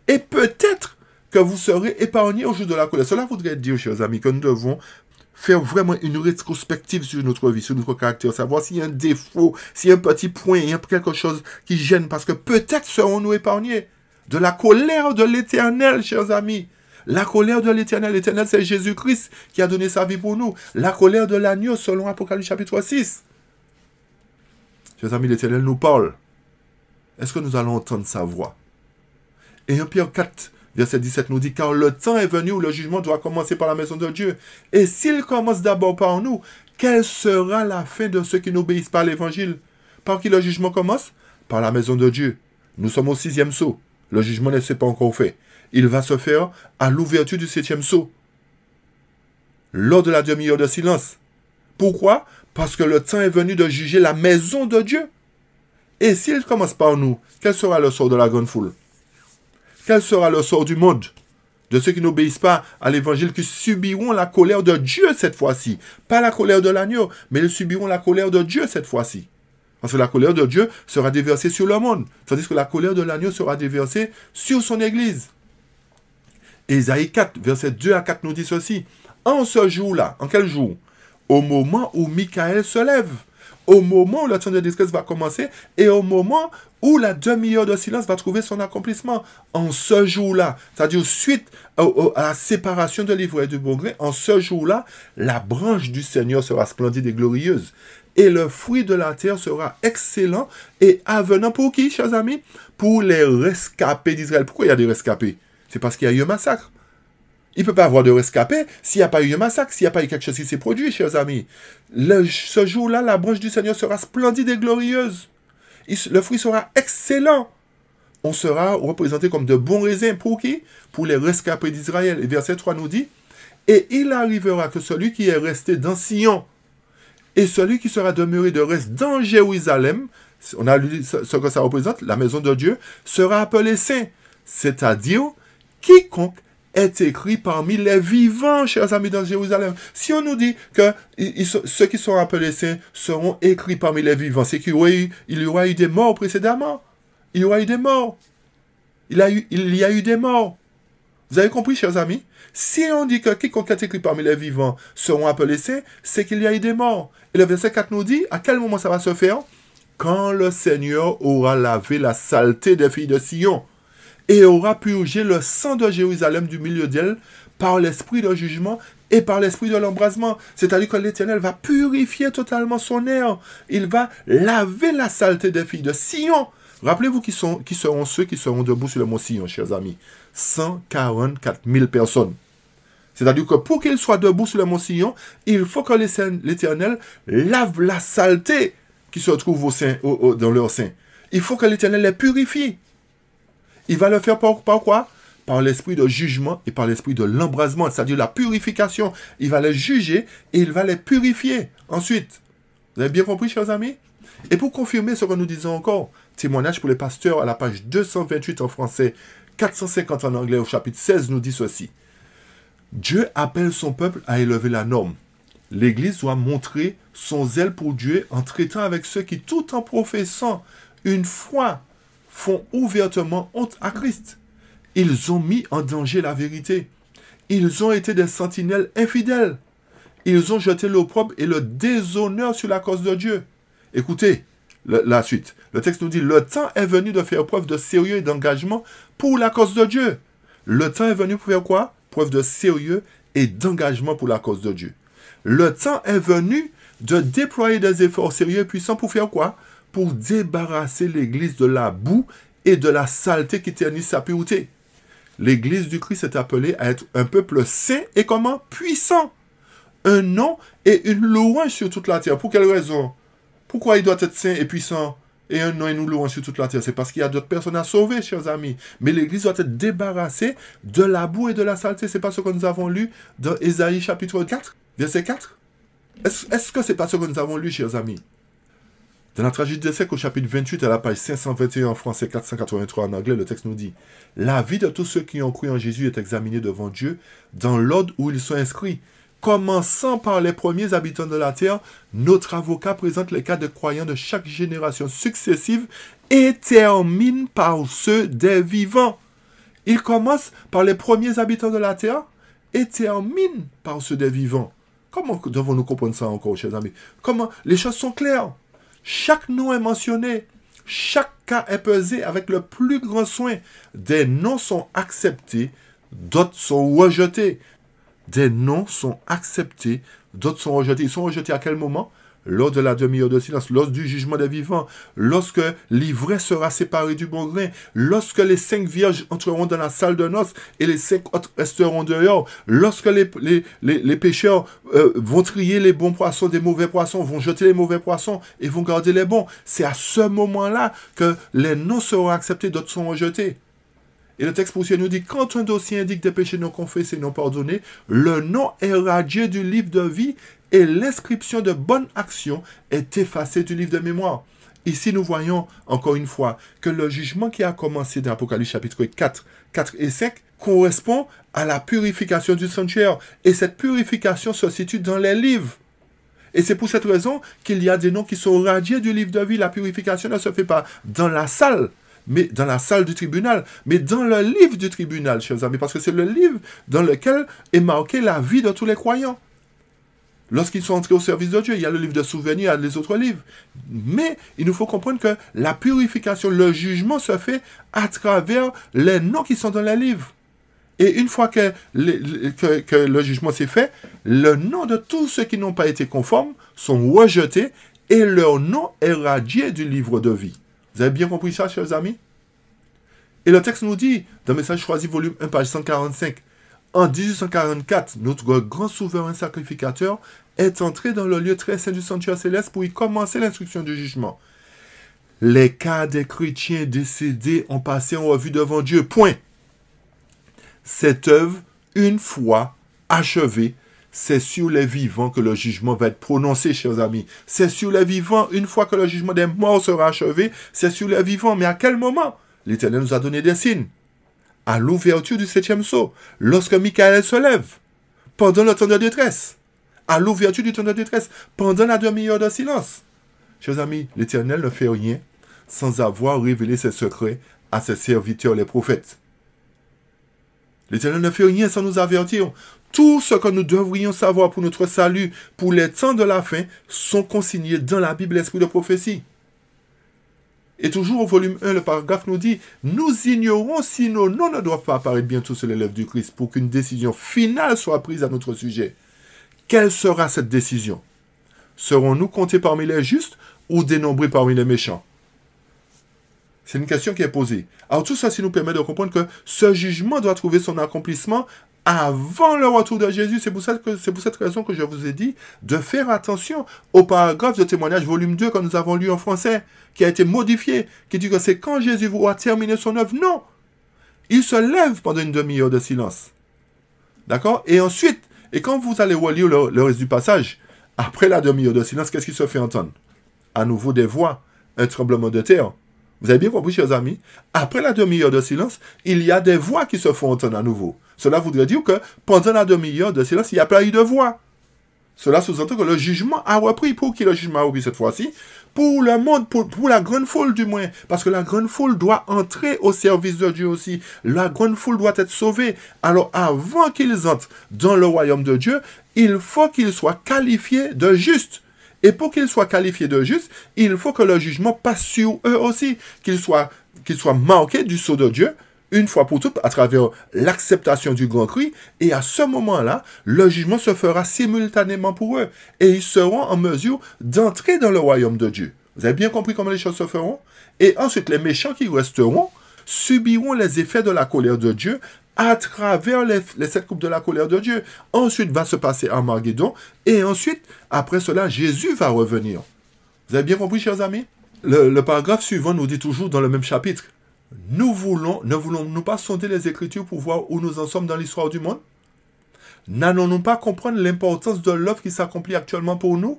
Et peut-être que vous serez épargnés au jour de la colère. Cela voudrait dire, chers amis, que nous devons faire vraiment une rétrospective sur notre vie, sur notre caractère, savoir s'il y a un défaut, s'il y a un petit point, il y a quelque chose qui gêne, parce que peut-être serons-nous épargnés de la colère de l'Éternel, chers amis. La colère de l'Éternel. L'Éternel, c'est Jésus-Christ qui a donné sa vie pour nous. La colère de l'agneau, selon Apocalypse chapitre 6. Chers amis, l'Éternel nous parle. Est-ce que nous allons entendre sa voix? Et 1 Pierre 4, verset 17 nous dit, car le temps est venu où le jugement doit commencer par la maison de Dieu. Et s'il commence d'abord par nous, quelle sera la fin de ceux qui n'obéissent pas à l'Évangile? Par qui le jugement commence? Par la maison de Dieu. Nous sommes au 6e sceau. Le jugement ne s'est pas encore fait. Il va se faire à l'ouverture du 7e sceau. Lors de la demi-heure de silence. Pourquoi? Parce que le temps est venu de juger la maison de Dieu. Et s'il commence par nous, quel sera le sort de la grande foule? Quel sera le sort du monde? De ceux qui n'obéissent pas à l'évangile, qui subiront la colère de Dieu cette fois-ci. Pas la colère de l'agneau, mais ils subiront la colère de Dieu cette fois-ci. Parce que la colère de Dieu sera déversée sur le monde. Tandis que la colère de l'agneau sera déversée sur son église. Ésaïe 4, versets 2 à 4 nous dit ceci. En ce jour-là, en quel jour? Au moment où Michael se lève. Au moment où le temps de détresse va commencer. Et au moment où la demi-heure de silence va trouver son accomplissement. En ce jour-là, c'est-à-dire suite à la séparation de l'ivraie et du bon grain, en ce jour-là, la branche du Seigneur sera splendide et glorieuse. Et le fruit de la terre sera excellent et avenant pour qui, chers amis? Pour les rescapés d'Israël. Pourquoi il y a des rescapés? C'est parce qu'il y a eu un massacre. Il ne peut pas avoir de rescapés s'il n'y a pas eu un massacre, s'il n'y a pas eu quelque chose qui s'est produit, chers amis. Ce jour-là, la branche du Seigneur sera splendide et glorieuse. Le fruit sera excellent. On sera représenté comme de bons raisins. Pour qui? Pour les rescapés d'Israël. Et verset 3 nous dit, « Et il arrivera que celui qui est resté dans Sion et celui qui sera demeuré de reste dans Jérusalem, on a lu ce que ça représente, la maison de Dieu, sera appelé saint, c'est-à-dire quiconque est écrit parmi les vivants, chers amis, dans Jérusalem. Si on nous dit que ceux qui sont appelés saints seront écrits parmi les vivants, c'est qu'il y aura eu des morts précédemment. Il y aura eu des morts. Il y a eu des morts. Vous avez compris, chers amis? Si on dit que quiconque est écrit parmi les vivants seront appelés saints, c'est qu'il y a eu des morts. Et le verset 4 nous dit, à quel moment ça va se faire? Quand le Seigneur aura lavé la saleté des filles de Sion et aura purgé le sang de Jérusalem du milieu d'elle par l'esprit de jugement et par l'esprit de l'embrasement. C'est-à-dire que l'Éternel va purifier totalement son air. Il va laver la saleté des filles de Sion. Rappelez-vous qui seront ceux qui seront debout sur le mont Sion, chers amis. 144 000 personnes. C'est-à-dire que pour qu'ils soient debout sur le mont Sion, il faut que l'Éternel lave la saleté qui se trouve dans leur sein. Il faut que l'Éternel les purifie. Il va le faire par quoi? Par l'esprit de jugement et par l'esprit de l'embrasement, c'est-à-dire la purification. Il va les juger et il va les purifier. Ensuite, vous avez bien compris, chers amis? Et pour confirmer ce que nous disons encore, témoignage pour les pasteurs à la page 228 en français, 450 en anglais au chapitre 16 nous dit ceci. Dieu appelle son peuple à élever la norme. L'Église doit montrer son zèle pour Dieu en traitant avec ceux qui, tout en professant une foi, font ouvertement honte à Christ. Ils ont mis en danger la vérité. Ils ont été des sentinelles infidèles. Ils ont jeté l'opprobre et le déshonneur sur la cause de Dieu. Écoutez la suite. Le texte nous dit, le temps est venu de faire preuve de sérieux et d'engagement pour la cause de Dieu. Le temps est venu pour faire quoi? Preuve de sérieux et d'engagement pour la cause de Dieu. Le temps est venu de déployer des efforts sérieux et puissants pour faire quoi? Pour débarrasser l'Église de la boue et de la saleté qui ternit sa pureté. L'Église du Christ est appelée à être un peuple saint et comment? Puissant. Un nom et une louange sur toute la terre. Pour quelle raison? Pourquoi il doit être saint et puissant et un nom et une louange sur toute la terre? C'est parce qu'il y a d'autres personnes à sauver, chers amis. Mais l'Église doit être débarrassée de la boue et de la saleté. C'est pas ce que nous avons lu dans Ésaïe chapitre 4, verset 4? Est-ce que c'est pas ce que nous avons lu, chers amis? Dans la tragédie des siècles, au chapitre 28, à la page 521 en français, 483 en anglais, le texte nous dit « La vie de tous ceux qui ont cru en Jésus est examinée devant Dieu dans l'ordre où ils sont inscrits. Commençant par les premiers habitants de la terre, notre avocat présente les cas de croyants de chaque génération successive et termine par ceux des vivants. » Il commence par les premiers habitants de la terre et termine par ceux des vivants. Comment devons-nous comprendre ça encore, chers amis? Comment? Les choses sont claires. Chaque nom est mentionné. Chaque cas est pesé avec le plus grand soin. Des noms sont acceptés, d'autres sont rejetés. Des noms sont acceptés, d'autres sont rejetés. Ils sont rejetés à quel moment? lors de la demi-heure de silence, lors du jugement des vivants, lorsque l'ivraie sera séparée du bon grain, lorsque les 5 vierges entreront dans la salle de noces et les 5 autres resteront dehors, lorsque les pêcheurs vont trier les bons poissons des mauvais poissons, vont jeter les mauvais poissons et vont garder les bons. C'est à ce moment-là que les noms seront acceptés, d'autres seront rejetés. Et le texte poursuit nous dit, quand un dossier indique des péchés non confessés et non pardonnés, le nom est radié du livre de vie et l'inscription de bonnes actions est effacée du livre de mémoire. Ici, nous voyons, encore une fois, que le jugement qui a commencé dans Apocalypse chapitre 4 et 5 correspond à la purification du sanctuaire. Et cette purification se situe dans les livres. Et c'est pour cette raison qu'il y a des noms qui sont radiés du livre de vie. La purification ne se fait pas dans la salle, mais dans la salle du tribunal, mais dans le livre du tribunal, chers amis, parce que c'est le livre dans lequel est marquée la vie de tous les croyants. Lorsqu'ils sont entrés au service de Dieu, il y a le livre de souvenirs, il y a les autres livres. Mais il nous faut comprendre que la purification, le jugement se fait à travers les noms qui sont dans les livres. Et une fois que le jugement s'est fait, le nom de tous ceux qui n'ont pas été conformes sont rejetés et leur nom est radié du livre de vie. Vous avez bien compris ça, chers amis? Et le texte nous dit, dans Message choisi, volume 1, page 145, en 1844, notre grand souverain sacrificateur est entré dans le lieu très saint du sanctuaire céleste pour y commencer l'instruction du jugement. Les cas des chrétiens décédés ont passé en revue devant Dieu. Point. Cette œuvre, une fois achevée, c'est sur les vivants que le jugement va être prononcé, chers amis. C'est sur les vivants, une fois que le jugement des morts sera achevé, c'est sur les vivants. Mais à quel moment? L'Éternel nous a donné des signes. À l'ouverture du 7e sceau, lorsque Michael se lève, pendant le temps de détresse, à l'ouverture du temps de détresse, pendant la demi-heure de silence. Chers amis, l'Éternel ne fait rien sans avoir révélé ses secrets à ses serviteurs, les prophètes. L'Éternel ne fait rien sans nous avertir. Tout ce que nous devrions savoir pour notre salut, pour les temps de la fin, sont consignés dans la Bible, l'esprit de prophétie. Et toujours au volume 1, le paragraphe nous dit, « Nous ignorons si nos noms ne doivent pas apparaître bientôt sur les lèvres du Christ pour qu'une décision finale soit prise à notre sujet. Quelle sera cette décision? Serons-nous comptés parmi les justes ou dénombrés parmi les méchants? » C'est une question qui est posée. Alors tout ça, nous permet de comprendre que ce jugement doit trouver son accomplissement avant le retour de Jésus. C'est pour cette raison que je vous ai dit de faire attention au paragraphe de témoignage volume 2 que nous avons lu en français, qui a été modifié, qui dit que c'est quand Jésus aura terminé son œuvre. Non! Il se lève pendant une demi-heure de silence. D'accord? Et ensuite, et quand vous allez relire le reste du passage, après la demi-heure de silence, qu'est-ce qui se fait entendre? À nouveau des voix, un tremblement de terre. Vous avez bien compris, chers amis? Après la demi-heure de silence, il y a des voix qui se font entendre à nouveau. Cela voudrait dire que pendant la demi-heure de silence, il n'y a pas eu de voix. Cela sous-entend que le jugement a repris. Pour qui le jugement a repris cette fois-ci? Pour le monde, pour la grande foule du moins. Parce que la grande foule doit entrer au service de Dieu aussi. La grande foule doit être sauvée. Alors avant qu'ils entrent dans le royaume de Dieu, il faut qu'ils soient qualifiés de justes. Et pour qu'ils soient qualifiés de justes, il faut que le jugement passe sur eux aussi. Qu'ils soient marqués du sceau de Dieu, une fois pour toutes, à travers l'acceptation du grand cri. Et à ce moment-là, le jugement se fera simultanément pour eux. Et ils seront en mesure d'entrer dans le royaume de Dieu. Vous avez bien compris comment les choses se feront? Et ensuite, les méchants qui resteront subiront les effets de la colère de Dieu à travers les 7 coupes de la colère de Dieu. Ensuite va se passer Armageddon. Et ensuite, après cela, Jésus va revenir. Vous avez bien compris, chers amis? Le paragraphe suivant nous dit toujours dans le même chapitre, ne voulons-nous pas sonder les Écritures pour voir où nous en sommes dans l'histoire du monde? N'allons-nous pas comprendre l'importance de l'œuvre qui s'accomplit actuellement pour nous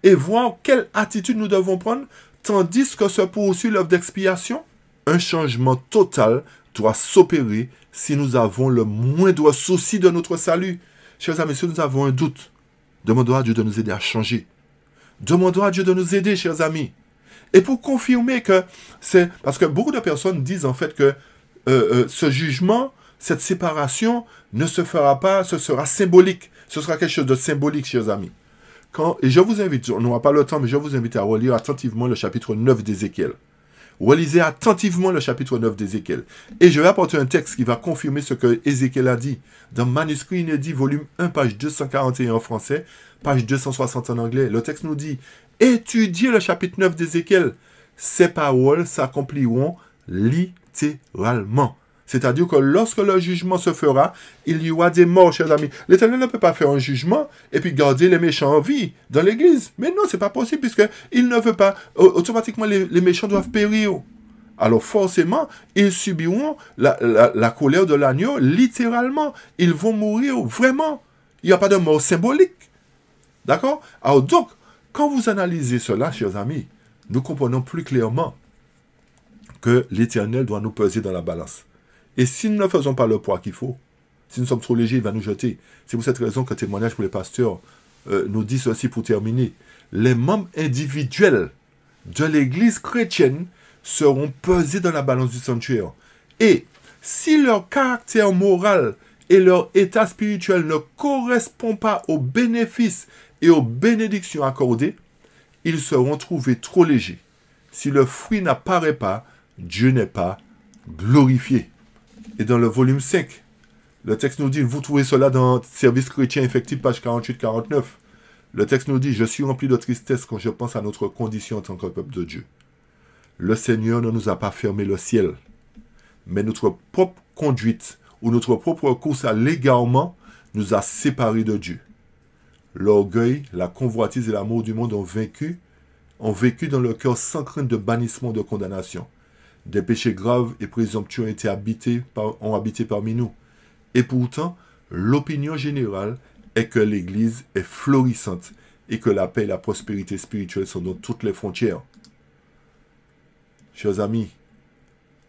et voir quelle attitude nous devons prendre tandis que se poursuit l'œuvre d'expiation? Un changement total doit s'opérer si nous avons le moindre souci de notre salut. Chers amis, si nous avons un doute, demandons à Dieu de nous aider à changer. Demandons à Dieu de nous aider, chers amis. Et pour confirmer que c'est... Parce que beaucoup de personnes disent en fait que ce jugement, cette séparation ne se fera pas, ce sera symbolique. Ce sera quelque chose de symbolique, chers amis. Et je vous invite, on n'aura pas le temps, mais je vous invite à relire attentivement le chapitre 9 d'Ézéchiel. Relisez attentivement le chapitre 9 d'Ézéchiel. Et je vais apporter un texte qui va confirmer ce que Ézéchiel a dit dans Manuscrit inédit, volume 1, page 241 en français, page 260 en anglais. Le texte nous dit, étudiez le chapitre 9 d'Ézéchiel. Ces paroles s'accompliront littéralement. C'est-à-dire que lorsque le jugement se fera, il y aura des morts, chers amis. L'Éternel ne peut pas faire un jugement et puis garder les méchants en vie dans l'Église. Mais non, c'est pas possible puisqu'il ne veut pas. Automatiquement, les méchants doivent périr. Alors forcément, ils subiront la colère de l'agneau littéralement. Ils vont mourir vraiment. Il n'y a pas de mort symbolique. D'accord? Alors donc, quand vous analysez cela, chers amis, nous comprenons plus clairement que l'Éternel doit nous peser dans la balance. Et si nous ne faisons pas le poids qu'il faut, si nous sommes trop légers, il va nous jeter. C'est pour cette raison que témoignage pour les pasteurs nous dit ceci pour terminer. Les membres individuels de l'Église chrétienne seront pesés dans la balance du sanctuaire. Et si leur caractère moral et leur état spirituel ne correspondent pas aux bénéfices et aux bénédictions accordées, ils seront trouvés trop légers. Si le fruit n'apparaît pas, Dieu n'est pas glorifié. Et dans le volume 5, le texte nous dit, vous trouvez cela dans Service chrétien effectif, page 48-49. Le texte nous dit, je suis rempli de tristesse quand je pense à notre condition en tant que peuple de Dieu. Le Seigneur ne nous a pas fermé le ciel, mais notre propre conduite ou notre propre course à l'égarement nous a séparés de Dieu. L'orgueil, la convoitise et l'amour du monde ont vécu dans le cœur sans crainte de bannissement, de condamnation. Des péchés graves et présomptueux ont habité parmi nous. Et pourtant, l'opinion générale est que l'Église est florissante et que la paix et la prospérité spirituelle sont dans toutes les frontières. Chers amis,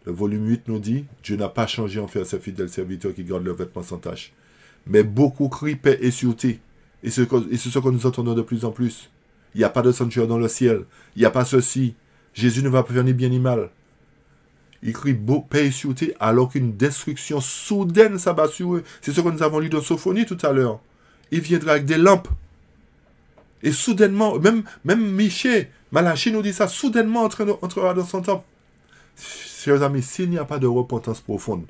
le volume 8 nous dit, Dieu n'a pas changé envers ses fidèles serviteurs qui gardent leurs vêtements sans tache. Mais beaucoup crient paix et sûreté. Et c'est ce que nous entendons de plus en plus. Il n'y a pas de sanctuaire dans le ciel. Il n'y a pas ceci. Jésus ne va pas faire ni bien ni mal. Il crie paix et sûreté alors qu'une destruction soudaine s'abat sur eux. C'est ce que nous avons lu dans Sophonie tout à l'heure. Il viendra avec des lampes. Et soudainement, même Michée, Malachie nous dit ça, soudainement entrera dans son temple. Chers amis, s'il n'y a pas de repentance profonde,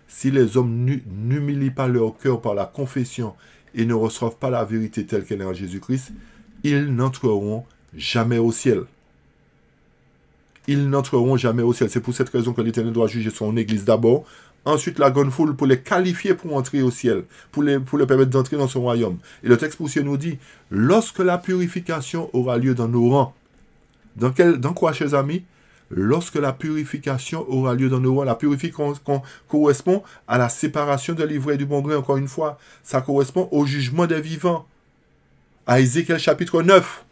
si les hommes n'humilient pas leur cœur par la confession et ne reçoivent pas la vérité telle qu'elle est en Jésus-Christ, ils n'entreront jamais au ciel. Ils n'entreront jamais au ciel. C'est pour cette raison que l'Éternel doit juger son Église d'abord, ensuite la grande foule pour les qualifier pour entrer au ciel, pour les permettre d'entrer dans son royaume. Et le texte poussier nous dit, lorsque la purification aura lieu dans nos rangs, dans quoi, chers amis? Lorsque la purification aura lieu dans nos rangs, la purification correspond à la séparation de l'ivraie et du bon grain, encore une fois. Ça correspond au jugement des vivants. À Ézéchiel chapitre 9.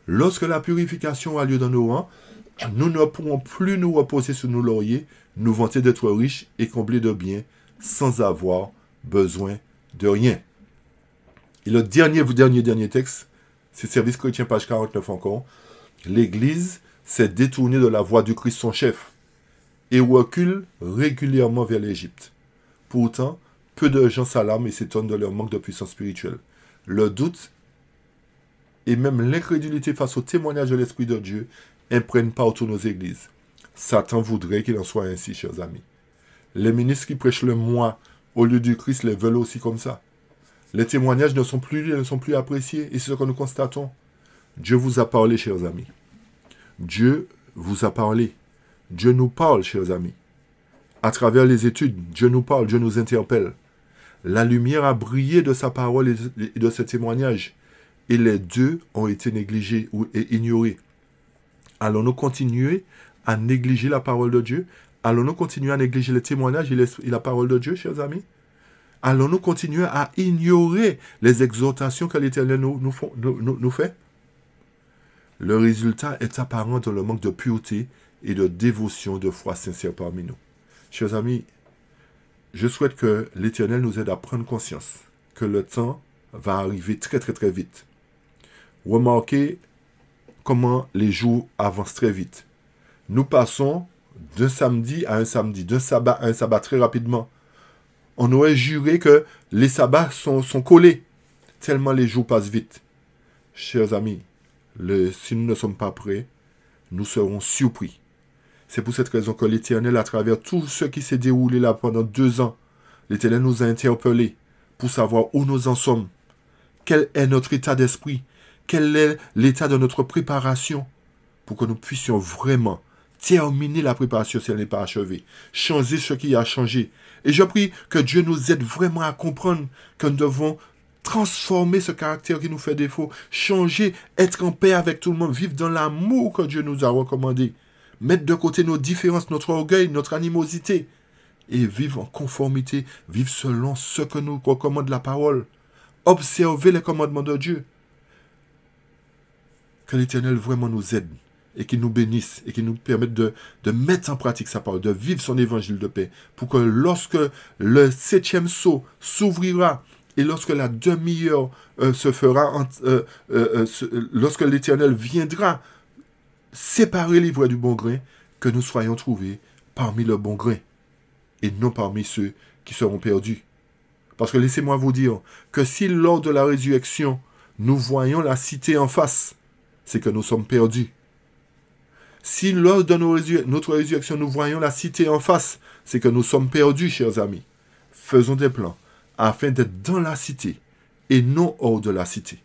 Lorsque la purification aura lieu dans nos rangs, nous ne pourrons plus nous reposer sur nos lauriers, nous vanter d'être riches et comblés de biens, sans avoir besoin de rien. Et le dernier texte, c'est Service chrétien, page 49 encore. L'Église s'est détournée de la voie du Christ son chef et recule régulièrement vers l'Égypte. Pourtant, peu de gens s'alarment et s'étonnent de leur manque de puissance spirituelle. Le doute et même l'incrédulité face au témoignage de l'Esprit de Dieu imprègnent partout nos églises. Satan voudrait qu'il en soit ainsi, chers amis. Les ministres qui prêchent le moi au lieu du Christ les veulent aussi comme ça. Les témoignages ne sont plus appréciés et c'est ce que nous constatons. Dieu vous a parlé, chers amis. Dieu vous a parlé. Dieu nous parle, chers amis. À travers les études, Dieu nous parle, Dieu nous interpelle. La lumière a brillé de sa parole et de ses témoignages. Et les deux ont été négligés et ignorés. Allons-nous continuer à négliger la parole de Dieu? Allons-nous continuer à négliger les témoignages et la parole de Dieu, chers amis? Allons-nous continuer à ignorer les exhortations que l'Éternel nous fait? Le résultat est apparent dans le manque de pureté et de dévotion, de foi sincère parmi nous. Chers amis, je souhaite que l'Éternel nous aide à prendre conscience que le temps va arriver très très très vite. Remarquez comment les jours avancent très vite. Nous passons d'un samedi à un samedi, d'un sabbat à un sabbat très rapidement. On aurait juré que les sabbats sont collés, tellement les jours passent vite. Chers amis, si nous ne sommes pas prêts, nous serons surpris. C'est pour cette raison que l'Éternel, à travers tout ce qui s'est déroulé là pendant 2 ans, l'Éternel nous a interpellés pour savoir où nous en sommes, quel est notre état d'esprit, quel est l'état de notre préparation pour que nous puissions vraiment terminer la préparation si elle n'est pas achevée, changer ce qui a changé. Et je prie que Dieu nous aide vraiment à comprendre que nous devons transformer ce caractère qui nous fait défaut, changer, être en paix avec tout le monde, vivre dans l'amour que Dieu nous a recommandé, mettre de côté nos différences, notre orgueil, notre animosité, et vivre en conformité, vivre selon ce que nous recommande la parole, observer les commandements de Dieu. Que l'Éternel vraiment nous aide et qu'il nous bénisse et qu'il nous permette de mettre en pratique sa parole, de vivre son évangile de paix, pour que lorsque le 7e sceau s'ouvrira et lorsque la demi-heure se fera, lorsque l'Éternel viendra séparer l'ivraie du bon grain, que nous soyons trouvés parmi le bon grain et non parmi ceux qui seront perdus. Parce que laissez-moi vous dire que si lors de la résurrection, nous voyons la cité en face, c'est que nous sommes perdus. Si lors de notre résurrection, nous voyons la cité en face, c'est que nous sommes perdus, chers amis. Faisons des plans afin d'être dans la cité et non hors de la cité,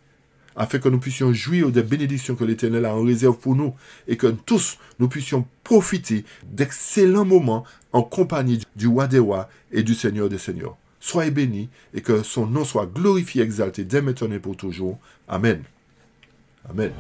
afin que nous puissions jouir des bénédictions que l'Éternel a en réserve pour nous et que tous nous puissions profiter d'excellents moments en compagnie du roi des rois et du Seigneur des seigneurs. Soyez bénis et que son nom soit glorifié, exalté dès maintenant et pour toujours. Amen. Amen.